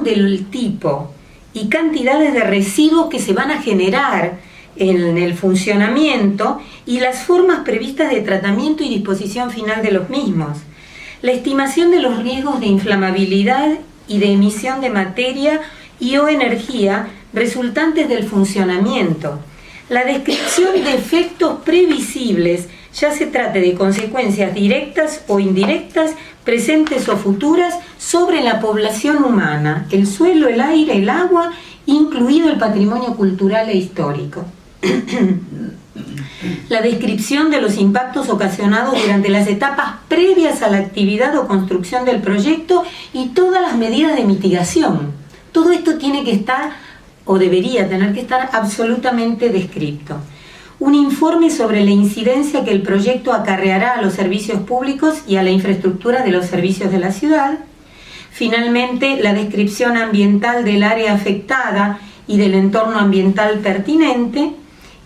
del tipo y cantidades de residuos que se van a generar en el funcionamiento y las formas previstas de tratamiento y disposición final de los mismos. La estimación de los riesgos de inflamabilidad y de emisión de materia y o energía resultantes del funcionamiento. La descripción de efectos previsibles, ya se trate de consecuencias directas o indirectas, presentes o futuras, sobre la población humana, el suelo, el aire, el agua, incluido el patrimonio cultural e histórico. La descripción de los impactos ocasionados durante las etapas previas a la actividad o construcción del proyecto y todas las medidas de mitigación. Todo esto tiene que estar, o debería tener que estar, absolutamente descrito. Un informe sobre la incidencia que el proyecto acarreará a los servicios públicos y a la infraestructura de los servicios de la ciudad. Finalmente, la descripción ambiental del área afectada y del entorno ambiental pertinente.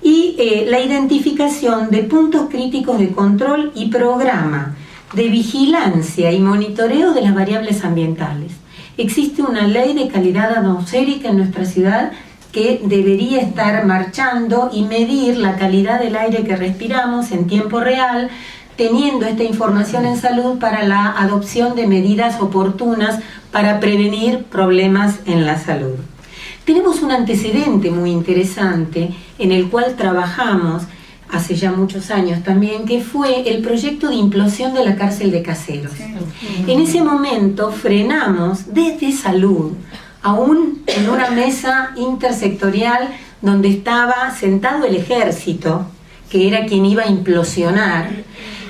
Y la identificación de puntos críticos de control y programa de vigilancia y monitoreo de las variables ambientales. Existe una ley de calidad atmosférica en nuestra ciudad que debería estar marchando y medir la calidad del aire que respiramos en tiempo real, teniendo esta información en salud para la adopción de medidas oportunas para prevenir problemas en la salud. Tenemos un antecedente muy interesante en el cual trabajamos hace ya muchos años también, que fue el proyecto de implosión de la cárcel de Caseros. En ese momento frenamos desde salud, aún en una mesa intersectorial donde estaba sentado el ejército, que era quien iba a implosionar,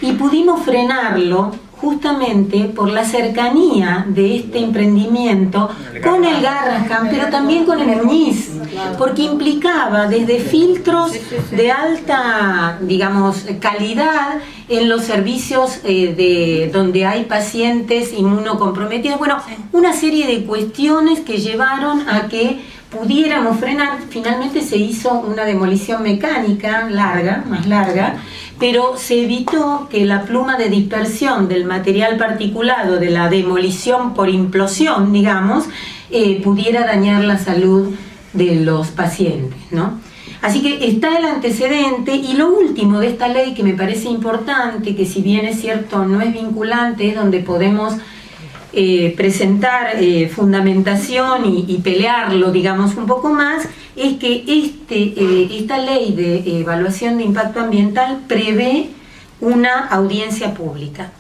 y pudimos frenarlo justamente por la cercanía de este emprendimiento con el Garrahan, pero también con el Muñiz, porque implicaba desde filtros de alta, digamos, calidad en los servicios donde hay pacientes inmunocomprometidos, bueno, una serie de cuestiones que llevaron a que pudiéramos frenar. Finalmente se hizo una demolición mecánica más larga, pero se evitó que la pluma de dispersión del material particulado de la demolición por implosión, digamos, pudiera dañar la salud de los pacientes, ¿no? Así que está el antecedente. Y lo último de esta ley que me parece importante, que si bien es cierto no es vinculante, es donde podemos presentar fundamentación y pelearlo, digamos, un poco más, es que esta ley de evaluación de impacto ambiental prevé una audiencia pública.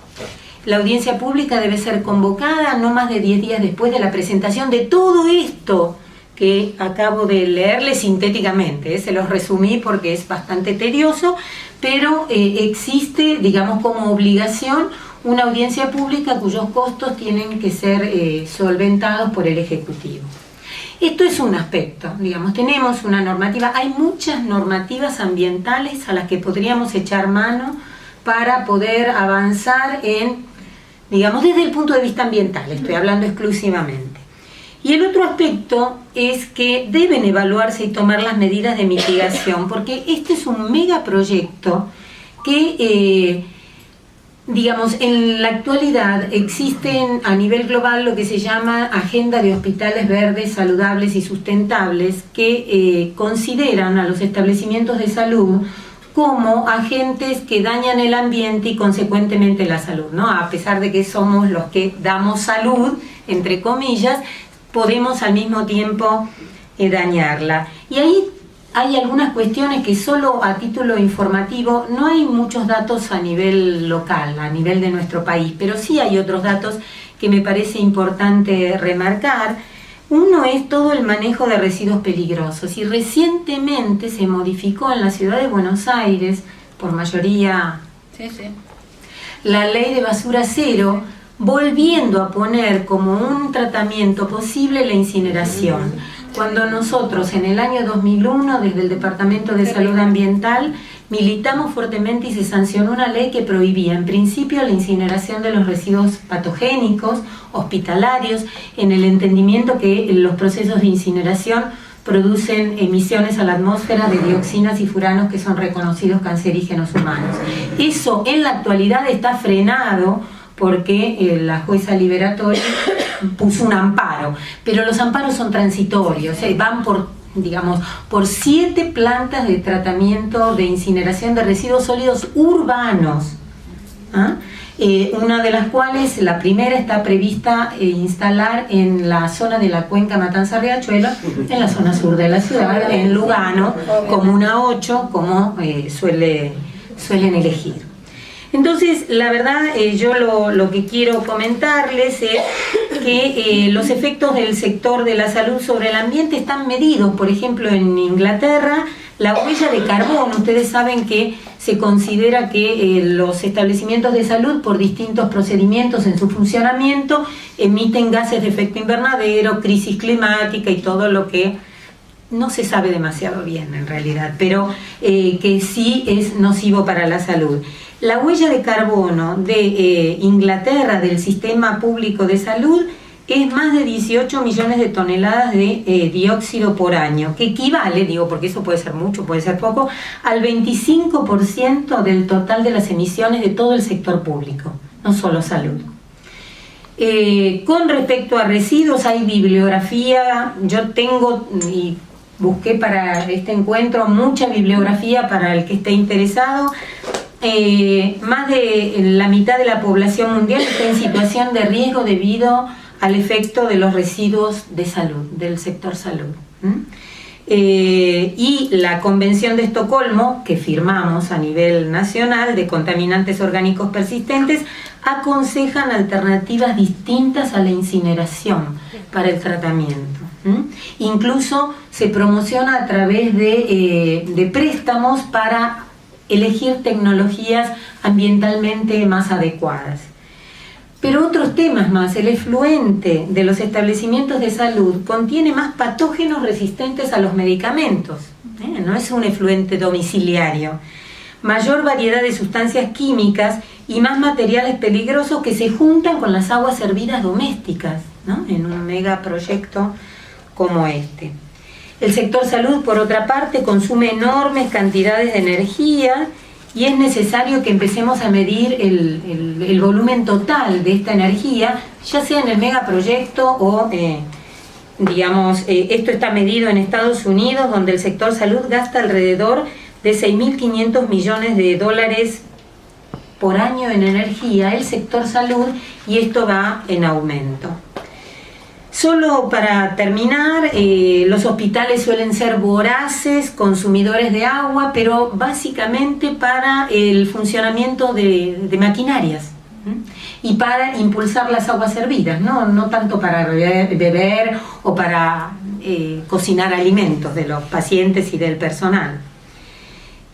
La audiencia pública debe ser convocada no más de 10 días después de la presentación de todo esto que acabo de leerles sintéticamente, se los resumí porque es bastante tedioso, pero existe, digamos, como obligación una audiencia pública cuyos costos tienen que ser solventados por el Ejecutivo. Esto es un aspecto, digamos, tenemos una normativa, hay muchas normativas ambientales a las que podríamos echar mano para poder avanzar en, digamos, desde el punto de vista ambiental, estoy hablando exclusivamente. Y el otro aspecto es que deben evaluarse y tomar las medidas de mitigación, porque este es un megaproyecto que Digamos, en la actualidad existen a nivel global lo que se llama Agenda de Hospitales Verdes, Saludables y Sustentables, que consideran a los establecimientos de salud como agentes que dañan el ambiente y consecuentemente la salud, ¿no? A pesar de que somos los que damos salud, entre comillas, podemos al mismo tiempo dañarla. Y ahí hay algunas cuestiones que solo a título informativo, no hay muchos datos a nivel local, a nivel de nuestro país, pero sí hay otros datos que me parece importante remarcar. Uno es todo el manejo de residuos peligrosos y recientemente se modificó en la ciudad de Buenos Aires, por mayoría, la ley de basura cero, volviendo a poner como un tratamiento posible la incineración. Cuando nosotros en el año 2001, desde el Departamento de Salud Ambiental, militamos fuertemente y se sancionó una ley que prohibía en principio la incineración de los residuos patogénicos, hospitalarios, en el entendimiento que los procesos de incineración producen emisiones a la atmósfera de dioxinas y furanos que son reconocidos cancerígenos humanos. Eso en la actualidad está frenado porque la jueza liberatoria puso un amparo, pero los amparos son transitorios, van por 7 plantas de tratamiento de incineración de residuos sólidos urbanos, una de las cuales, la primera, está prevista instalar en la zona de la cuenca Matanza-Riachuelo, en la zona sur de la ciudad, en Lugano, Comuna 8, como suelen elegir. Entonces, la verdad, yo lo que quiero comentarles es que los efectos del sector de la salud sobre el ambiente están medidos. Por ejemplo, en Inglaterra, la huella de carbono, ustedes saben que se considera que los establecimientos de salud, por distintos procedimientos en su funcionamiento, emiten gases de efecto invernadero, crisis climática y todo lo que no se sabe demasiado bien en realidad, pero que sí es nocivo para la salud. La huella de carbono de Inglaterra, del sistema público de salud, es más de 18 millones de toneladas de dióxido por año, que equivale, porque eso puede ser mucho, puede ser poco, al 25% del total de las emisiones de todo el sector público, no solo salud. Con respecto a residuos, hay bibliografía, yo tengo y busqué para este encuentro mucha bibliografía para el que esté interesado. Más de la mitad de la población mundial está en situación de riesgo debido al efecto de los residuos de salud, del sector salud. Y la Convención de Estocolmo, que firmamos a nivel nacional, de contaminantes orgánicos persistentes, aconsejan alternativas distintas a la incineración para el tratamiento. Incluso se promociona a través de préstamos para elegir tecnologías ambientalmente más adecuadas. Pero otros temas más, el efluente de los establecimientos de salud contiene más patógenos resistentes a los medicamentos, no es un efluente domiciliario, mayor variedad de sustancias químicas y más materiales peligrosos que se juntan con las aguas hervidas domésticas, ¿no? En un megaproyecto como este. El sector salud, por otra parte, consume enormes cantidades de energía y es necesario que empecemos a medir el volumen total de esta energía, ya sea en el megaproyecto o, esto está medido en Estados Unidos, donde el sector salud gasta alrededor de 6.500 millones de dólares por año en energía, el sector salud, y esto va en aumento. Solo para terminar, los hospitales suelen ser voraces consumidores de agua, pero básicamente para el funcionamiento de maquinarias y para impulsar las aguas hervidas, no tanto para beber o para cocinar alimentos de los pacientes y del personal.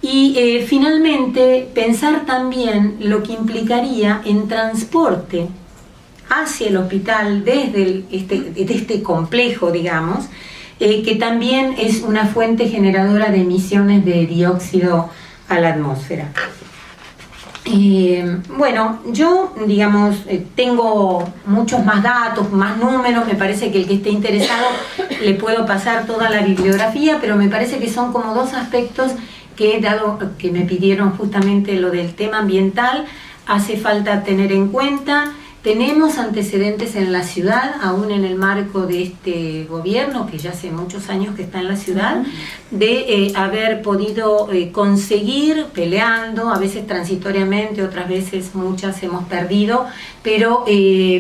Y finalmente, pensar también lo que implicaría en transporte hacia el hospital desde este complejo, digamos, que también es una fuente generadora de emisiones de dióxido a la atmósfera. Bueno, yo, tengo muchos más datos, más números, me parece que el que esté interesado le puedo pasar toda la bibliografía, pero me parece que son como dos aspectos que, dado que me pidieron justamente lo del tema ambiental, hace falta tener en cuenta. Tenemos antecedentes en la ciudad, aún en el marco de este gobierno, que ya hace muchos años que está en la ciudad, de haber podido conseguir, peleando, a veces transitoriamente, otras veces muchas hemos perdido, pero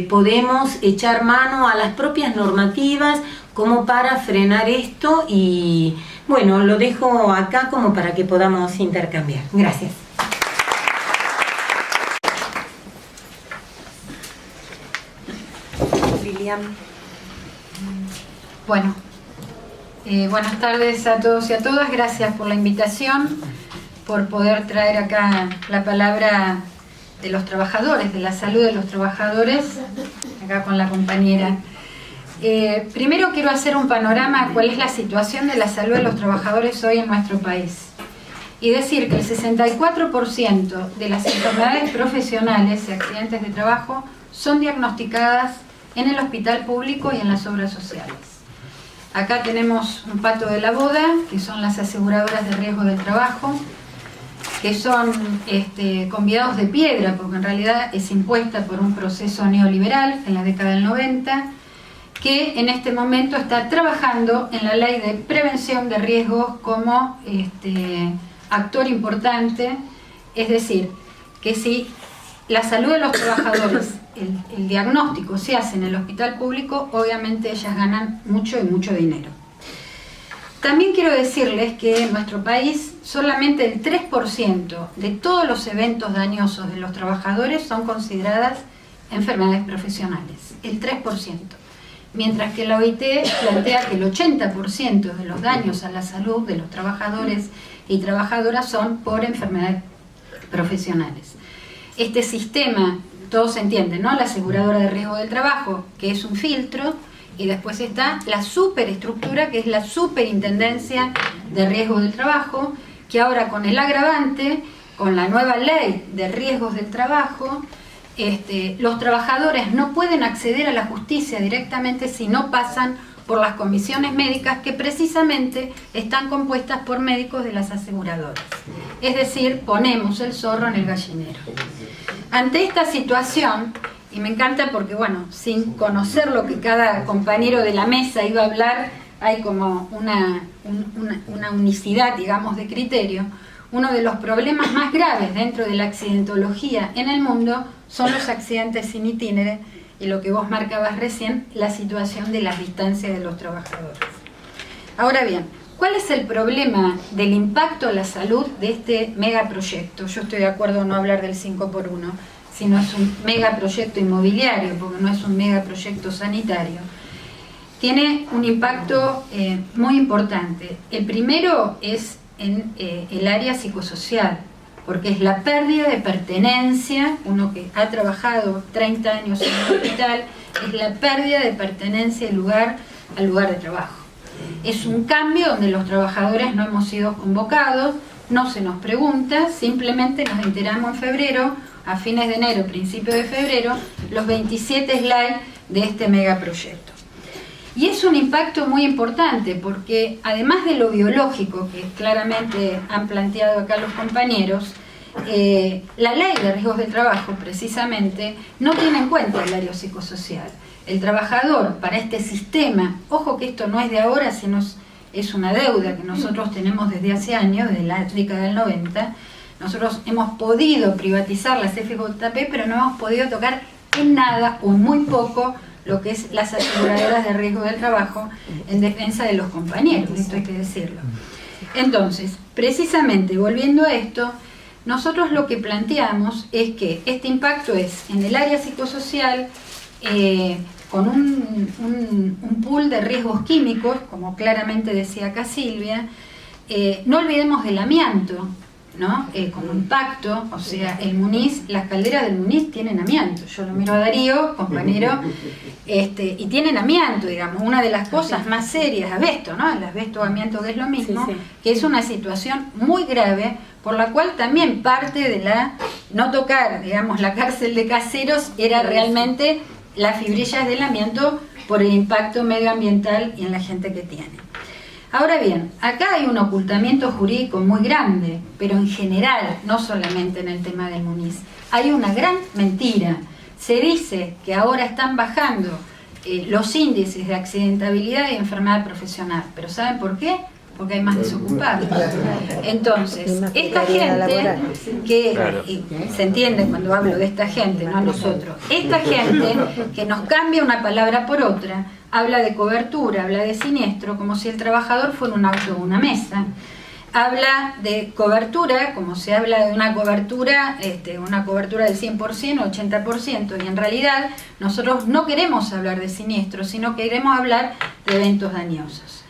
podemos echar mano a las propias normativas como para frenar esto y, bueno, lo dejo acá como para que podamos intercambiar. Gracias. Bueno, buenas tardes a todos y a todas. Gracias por la invitación, por poder traer acá la palabra de los trabajadores, de la salud de los trabajadores, acá con la compañera. Primero quiero hacer un panorama de cuál es la situación de la salud de los trabajadores hoy en nuestro país. Y decir que el 64% de las enfermedades profesionales y accidentes de trabajo son diagnosticadas en el hospital público y en las obras sociales. Acá tenemos un pato de la boda, que son las aseguradoras de riesgo del trabajo, que son convidados de piedra, porque en realidad es impuesta por un proceso neoliberal en la década del 90, que en este momento está trabajando en la ley de prevención de riesgos como actor importante, es decir, que si la salud de los trabajadores, el diagnóstico se hace en el hospital público, obviamente ellas ganan mucho y mucho dinero. También quiero decirles que en nuestro país solamente el 3% de todos los eventos dañosos de los trabajadores son consideradas enfermedades profesionales, el 3%. Mientras que la OIT plantea que el 80% de los daños a la salud de los trabajadores y trabajadoras son por enfermedades profesionales. Este sistema, todos entienden, ¿no? La aseguradora de riesgo del trabajo, que es un filtro, y después está la superestructura, que es la superintendencia de riesgo del trabajo, que ahora con el agravante, con la nueva ley de riesgos del trabajo, los trabajadores no pueden acceder a la justicia directamente si no pasan por las comisiones médicas que precisamente están compuestas por médicos de las aseguradoras. Es decir, ponemos el zorro en el gallinero. Ante esta situación, y me encanta porque, bueno, sin conocer lo que cada compañero de la mesa iba a hablar, hay como una unicidad, digamos, de criterio. Uno de los problemas más graves dentro de la accidentología en el mundo son los accidentes sin itinere, y lo que vos marcabas recién, la situación de las distancias de los trabajadores. Ahora bien, ¿cuál es el problema del impacto a la salud de este megaproyecto? Yo estoy de acuerdo en no hablar del 5x1, sino es un megaproyecto inmobiliario, porque no es un megaproyecto sanitario. Tiene un impacto muy importante. El primero es en el área psicosocial, porque es la pérdida de pertenencia. Uno que ha trabajado 30 años en un hospital, es la pérdida de pertenencia al lugar de trabajo. Es un cambio donde los trabajadores no hemos sido convocados, no se nos pregunta, simplemente nos enteramos en febrero, a fines de enero, principio de febrero, los 27 slides de este megaproyecto. Y es un impacto muy importante porque además de lo biológico que claramente han planteado acá los compañeros, la ley de riesgos del trabajo precisamente no tiene en cuenta el área psicosocial. El trabajador para este sistema, ojo que esto no es de ahora, sino es una deuda que nosotros tenemos desde hace años, desde la década del 90, nosotros hemos podido privatizar las FJP, pero no hemos podido tocar en nada o en muy poco lo que es las aseguradoras de riesgo del trabajo en defensa de los compañeros, esto hay que decirlo. Entonces, precisamente volviendo a esto, nosotros lo que planteamos es que este impacto es en el área psicosocial, con un pool de riesgos químicos, como claramente decía acá Silvia. No olvidemos del amianto, ¿no? Como impacto, o sea, el Muniz, las calderas del Muniz tienen amianto. Yo lo miro a Darío, compañero, y tienen amianto, digamos, una de las cosas más serias, asbesto, ¿no? El asbesto amianto, que es lo mismo, que es una situación muy grave, por la cual también parte de no tocar, digamos, la cárcel de Caseros era realmente las fibrillas del amianto por el impacto medioambiental y en la gente que tiene. Ahora bien, acá hay un ocultamiento jurídico muy grande, pero en general, no solamente en el tema del Muniz. Hay una gran mentira. Se dice que ahora están bajando los índices de accidentabilidad y enfermedad profesional, pero ¿saben por qué? Porque hay más desocupados. Entonces, esta gente que, se entiende cuando hablo de esta gente, no nosotros, esta gente que nos cambia una palabra por otra, habla de cobertura, habla de siniestro, como si el trabajador fuera un auto o una mesa. Habla de cobertura, como se habla de una cobertura del 100%, 80%, y en realidad nosotros no queremos hablar de siniestros, sino queremos hablar de eventos dañosos.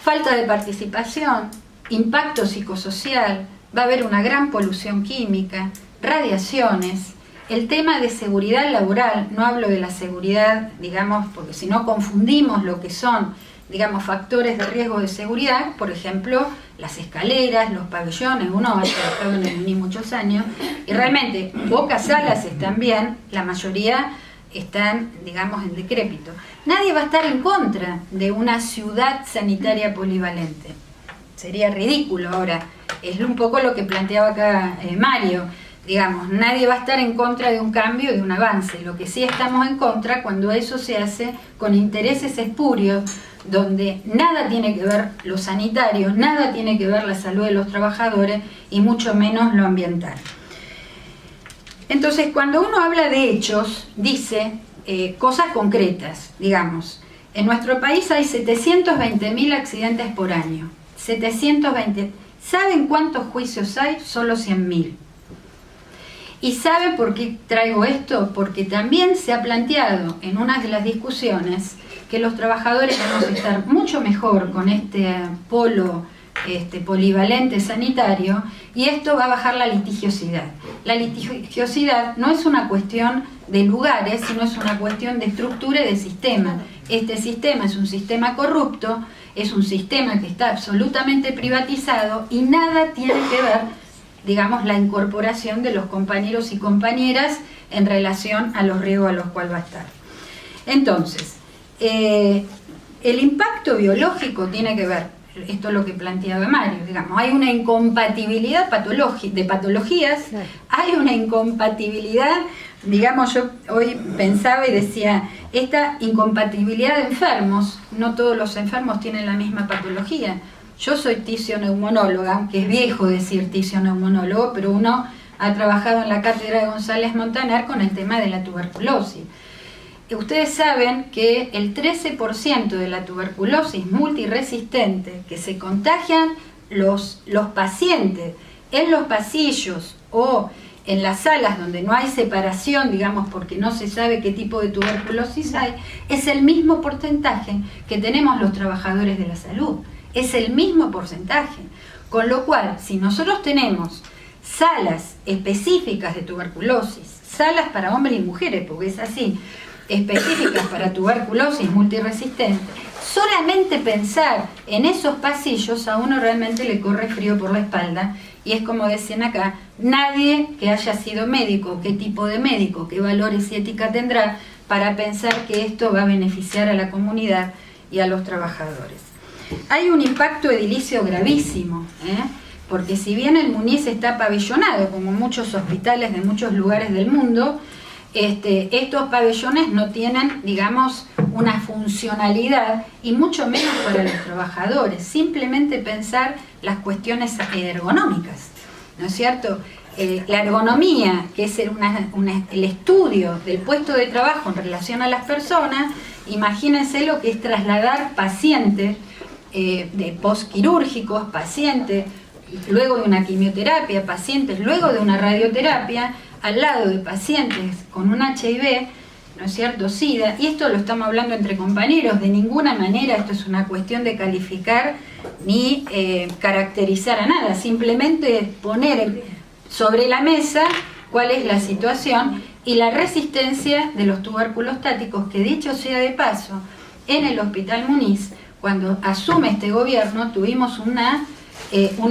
Falta de participación, impacto psicosocial, va a haber una gran polución química, radiaciones, el tema de seguridad laboral, no hablo de la seguridad, digamos, porque si no confundimos lo que son, digamos, factores de riesgo de seguridad, por ejemplo, las escaleras, los pabellones. Uno ha trabajado en el MUNI muchos años y realmente pocas salas están bien, la mayoría están, digamos, en decrépito. Nadie va a estar en contra de una ciudad sanitaria polivalente. Sería ridículo. Ahora, es un poco lo que planteaba acá Mario. Digamos, nadie va a estar en contra de un cambio, de un avance. Lo que sí estamos en contra cuando eso se hace con intereses espurios, donde nada tiene que ver lo sanitario, nada tiene que ver la salud de los trabajadores y mucho menos lo ambiental. Entonces, cuando uno habla de hechos, dice cosas concretas, digamos. En nuestro país hay 720.000 accidentes por año. 720. ¿Saben cuántos juicios hay? Solo 100.000. ¿Y saben por qué traigo esto? Porque también se ha planteado en una de las discusiones que los trabajadores vamos a estar mucho mejor con este polo polivalente sanitario, y esto va a bajar la litigiosidad. La litigiosidad no es una cuestión de lugares, sino es una cuestión de estructura y de sistema. Este sistema es un sistema corrupto, es un sistema que está absolutamente privatizado y nada tiene que ver, digamos, la incorporación de los compañeros y compañeras en relación a los riesgos a los cuales va a estar. Entonces, el impacto biológico tiene que ver, esto es lo que planteaba Mario, digamos, hay una incompatibilidad de patologías, hay una incompatibilidad, digamos, yo hoy pensaba y decía, esta incompatibilidad de enfermos, no todos los enfermos tienen la misma patología. Yo soy tisioneumonóloga, aunque es viejo decir tisioneumonólogo, pero uno ha trabajado en la cátedra de González Montaner con el tema de la tuberculosis. Ustedes saben que el 13% de la tuberculosis multiresistente que se contagian los pacientes en los pasillos o en las salas donde no hay separación, digamos, porque no se sabe qué tipo de tuberculosis hay, es el mismo porcentaje que tenemos los trabajadores de la salud. Es el mismo porcentaje. Con lo cual, si nosotros tenemos salas específicas de tuberculosis, salas para hombres y mujeres, porque es así, específicas para tuberculosis multiresistente, solamente pensar en esos pasillos a uno realmente le corre frío por la espalda, y es como decían acá, nadie que haya sido médico, qué tipo de médico, qué valores y ética tendrá para pensar que esto va a beneficiar a la comunidad y a los trabajadores. Hay un impacto edilicio gravísimo, porque si bien el MUNIS está pabellonado, como muchos hospitales de muchos lugares del mundo, estos pabellones no tienen, digamos, una funcionalidad y mucho menos para los trabajadores. Simplemente pensar las cuestiones ergonómicas, ¿no es cierto? La ergonomía, que es el estudio del puesto de trabajo en relación a las personas, imagínense lo que es trasladar pacientes de postquirúrgicos, pacientes luego de una quimioterapia, pacientes luego de una radioterapia, al lado de pacientes con un HIV, ¿no es cierto?, SIDA, y esto lo estamos hablando entre compañeros, de ninguna manera esto es una cuestión de calificar ni caracterizar a nada, simplemente poner sobre la mesa cuál es la situación y la resistencia de los tuberculostáticos, que dicho sea de paso, en el Hospital MUNIS, cuando asume este gobierno, tuvimos un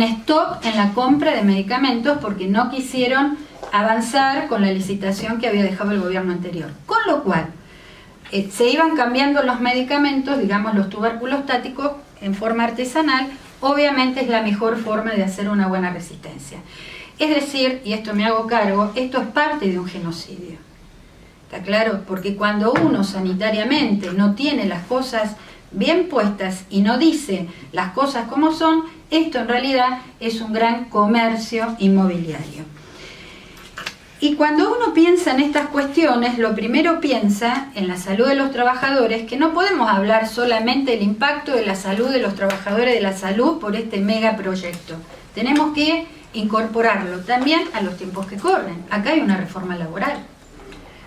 stop en la compra de medicamentos porque no quisieron avanzar con la licitación que había dejado el gobierno anterior. Con lo cual, se iban cambiando los medicamentos, digamos los tuberculostáticos, en forma artesanal. Obviamente es la mejor forma de hacer una buena resistencia. Es decir, y esto me hago cargo, esto es parte de un genocidio. ¿Está claro? Porque cuando uno sanitariamente no tiene las cosas bien puestas y no dice las cosas como son, esto en realidad es un gran comercio inmobiliario. Y cuando uno piensa en estas cuestiones, lo primero piensa en la salud de los trabajadores, que no podemos hablar solamente del impacto de la salud de los trabajadores de la salud por este megaproyecto. Tenemos que incorporarlo también a los tiempos que corren. Acá hay una reforma laboral.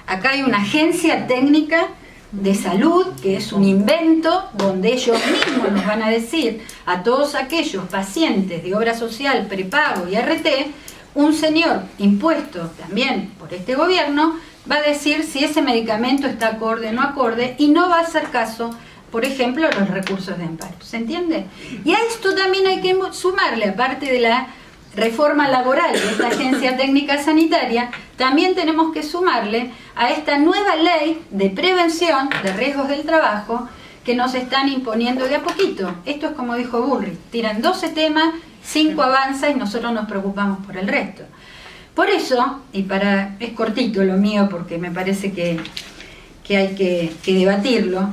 Acá hay una agencia técnica de salud, que es un invento donde ellos mismos nos van a decir a todos aquellos pacientes de obra social, prepago y RT, un señor impuesto también por este gobierno va a decir si ese medicamento está acorde o no acorde y no va a hacer caso, por ejemplo, a los recursos de amparo. ¿Se entiende? Y a esto también hay que sumarle, aparte de la reforma laboral de esta agencia técnica sanitaria, también tenemos que sumarle a esta nueva ley de prevención de riesgos del trabajo que nos están imponiendo de a poquito. Esto es como dijo Bullrich, tiran 12 temas, 5 avanza y nosotros nos preocupamos por el resto. Por eso, y es cortito lo mío porque me parece que hay que debatirlo,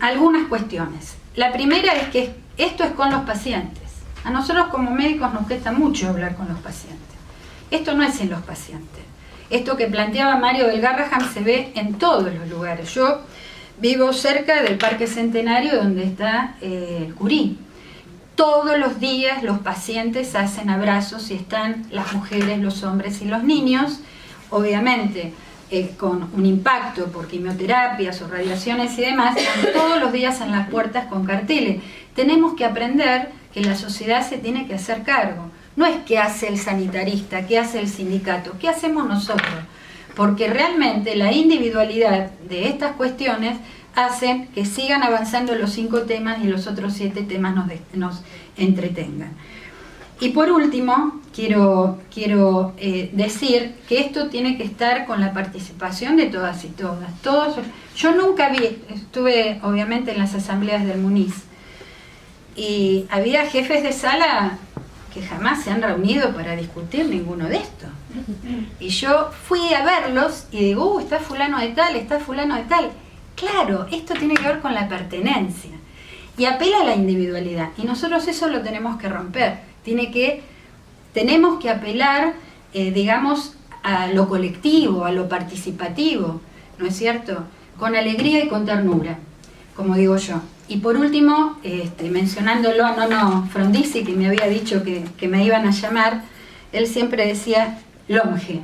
algunas cuestiones. La primera es que esto es con los pacientes. A nosotros como médicos nos cuesta mucho hablar con los pacientes. Esto no es en los pacientes. Esto que planteaba Mario del Garrahan se ve en todos los lugares. Yo vivo cerca del Parque Centenario donde está el Curí. Todos los días los pacientes hacen abrazos y están las mujeres, los hombres y los niños, obviamente con un impacto por quimioterapias o radiaciones y demás, están todos los días en las puertas con carteles. Tenemos que aprender que la sociedad se tiene que hacer cargo. No es qué hace el sanitarista, qué hace el sindicato, qué hacemos nosotros. Porque realmente la individualidad de estas cuestiones hacen que sigan avanzando los 5 temas y los otros 7 temas nos entretengan. Y por último, quiero decir que esto tiene que estar con la participación de todas y todas. Yo nunca estuve obviamente en las asambleas del Muniz, y había jefes de sala que jamás se han reunido para discutir ninguno de esto. Y yo fui a verlos y digo, está fulano de tal, está fulano de tal. Claro, esto tiene que ver con la pertenencia. Y apela a la individualidad. Y nosotros eso lo tenemos que romper. Tenemos que apelar, digamos, a lo colectivo, a lo participativo, ¿no es cierto? Con alegría y con ternura, como digo yo. Y por último, mencionándolo a Nono Frondizi, que me había dicho que me iban a llamar, él siempre decía, longe,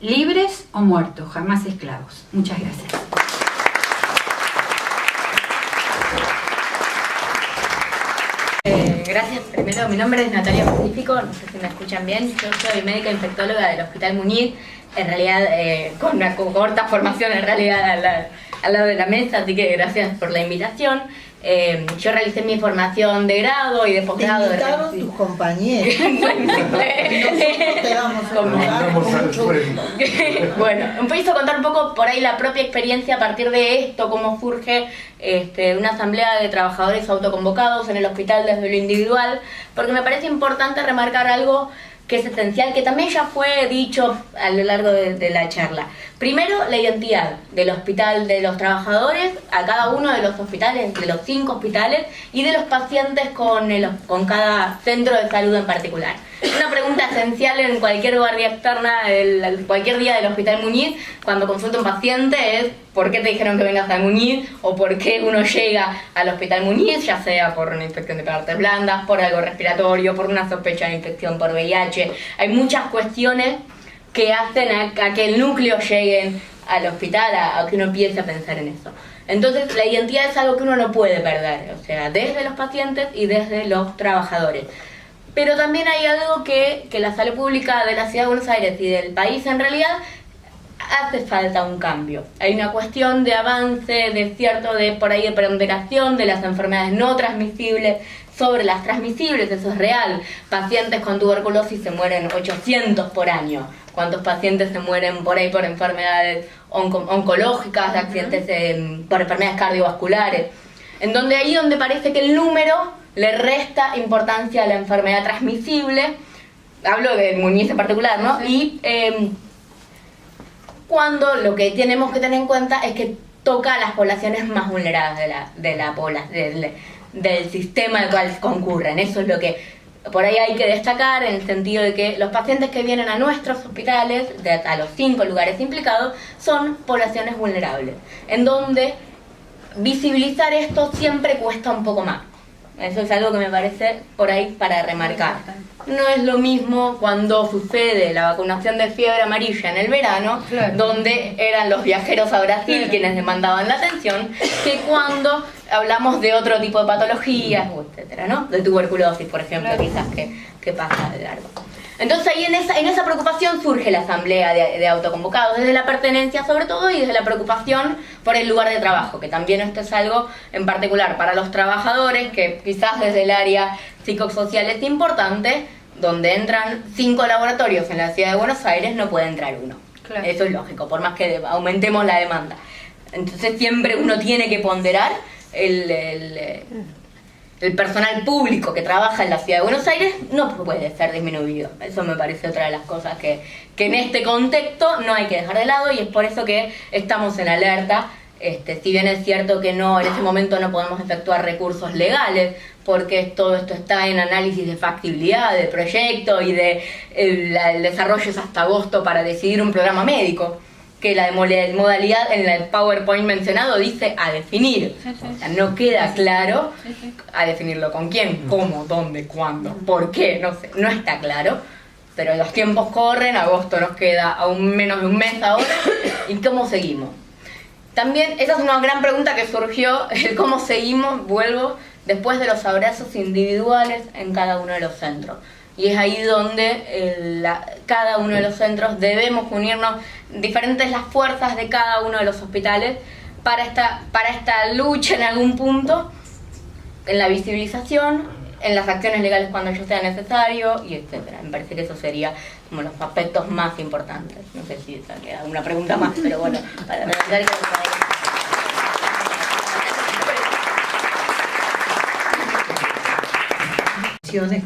libres o muertos, jamás esclavos. Muchas gracias. Gracias. Primero, mi nombre es Natalia Pacífico, no sé si me escuchan bien. Yo soy médica infectóloga del Hospital Muniz, en realidad con una corta formación en realidad al lado de la mesa, así que gracias por la invitación. Yo realicé mi formación de grado y de posgrado. Te invitaron tus compañeros. Bueno, empiezo a contar un poco por ahí la propia experiencia a partir de esto, cómo surge una asamblea de trabajadores autoconvocados en el hospital desde lo individual, porque me parece importante remarcar algo que es esencial, que también ya fue dicho a lo largo de la charla. Primero, la identidad del hospital, de los trabajadores, a cada uno de los hospitales, de los 5 hospitales, y de los pacientes con cada centro de salud en particular. Una pregunta esencial en cualquier guardia externa, cualquier día del Hospital Muniz, cuando consulta un paciente, es ¿por qué te dijeron que vengas al Muniz? O ¿por qué uno llega al Hospital Muniz? Ya sea por una infección de partes blandas, por algo respiratorio, por una sospecha de infección por VIH. Hay muchas cuestiones que hacen a que el núcleo llegue al hospital, a que uno empiece a pensar en eso. Entonces, la identidad es algo que uno no puede perder, o sea, desde los pacientes y desde los trabajadores. Pero también hay algo que la salud pública de la Ciudad de Buenos Aires y del país en realidad hace falta un cambio. Hay una cuestión de avance, de ponderación de las enfermedades no transmisibles sobre las transmisibles, eso es real. Pacientes con tuberculosis se mueren 800 por año. ¿Cuántos pacientes se mueren por ahí por enfermedades oncológicas, accidentes por enfermedades cardiovasculares? En donde ahí donde parece que el número le resta importancia a la enfermedad transmisible, hablo del Muñiz en particular, ¿no? Y cuando lo que tenemos que tener en cuenta es que toca a las poblaciones más vulneradas del sistema al cual concurren. Eso es lo que por ahí hay que destacar, en el sentido de que los pacientes que vienen a nuestros hospitales, a los 5 lugares implicados, son poblaciones vulnerables, en donde visibilizar esto siempre cuesta un poco más. Eso es algo que me parece por ahí para remarcar. No es lo mismo cuando sucede la vacunación de fiebre amarilla en el verano, donde eran los viajeros a Brasil quienes demandaban la atención, que cuando hablamos de otro tipo de patologías, etcétera, ¿no? De tuberculosis, por ejemplo, quizás que pasa de largo. Entonces ahí en esa preocupación surge la asamblea de autoconvocados, desde la pertenencia sobre todo y desde la preocupación por el lugar de trabajo, que también esto es algo en particular para los trabajadores, que quizás desde el área psicosocial es importante, donde entran 5 laboratorios en la ciudad de Buenos Aires, no puede entrar uno. Claro. Eso es lógico, por más que aumentemos la demanda. Entonces siempre uno tiene que ponderar el personal público que trabaja en la ciudad de Buenos Aires no puede ser disminuido. Eso me parece otra de las cosas que en este contexto no hay que dejar de lado, y es por eso que estamos en alerta. Si bien es cierto que no, en este momento no podemos efectuar recursos legales, porque todo esto está en análisis de factibilidad del proyecto y el desarrollo es hasta agosto para decidir un programa médico, que la modalidad en el PowerPoint mencionado dice a definir. O sea, no queda claro a definirlo con quién, cómo, dónde, cuándo, por qué, no sé, no está claro. Pero los tiempos corren, agosto nos queda aún menos de un mes ahora, ¿y cómo seguimos? También, esa es una gran pregunta que surgió, el cómo seguimos, vuelvo, después de los abrazos individuales en cada uno de los centros. Y es ahí donde cada uno de los centros debemos unirnos, diferentes las fuerzas de cada uno de los hospitales, para esta lucha en algún punto, en la visibilización, en las acciones legales cuando ello sea necesario, y etcétera. Me parece que eso sería como los aspectos más importantes. No sé si queda una pregunta más, pero bueno, para redondear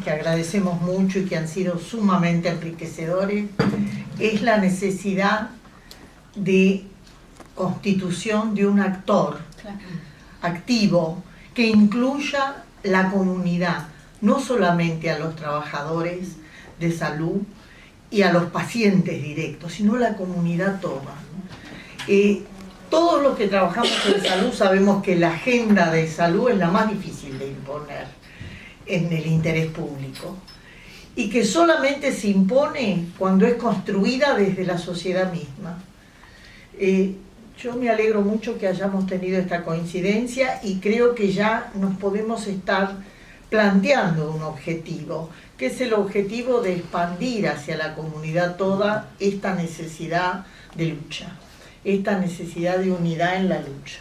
que agradecemos mucho y que han sido sumamente enriquecedores, es la necesidad de constitución de un actor activo que incluya la comunidad, no solamente a los trabajadores de salud y a los pacientes directos, sino la comunidad toda. Todos los que trabajamos en salud sabemos que la agenda de salud es la más difícil de imponer en el interés público, y que solamente se impone cuando es construida desde la sociedad misma. Yo me alegro mucho que hayamos tenido esta coincidencia y creo que ya nos podemos estar planteando un objetivo, que es el objetivo de expandir hacia la comunidad toda esta necesidad de lucha, esta necesidad de unidad en la lucha.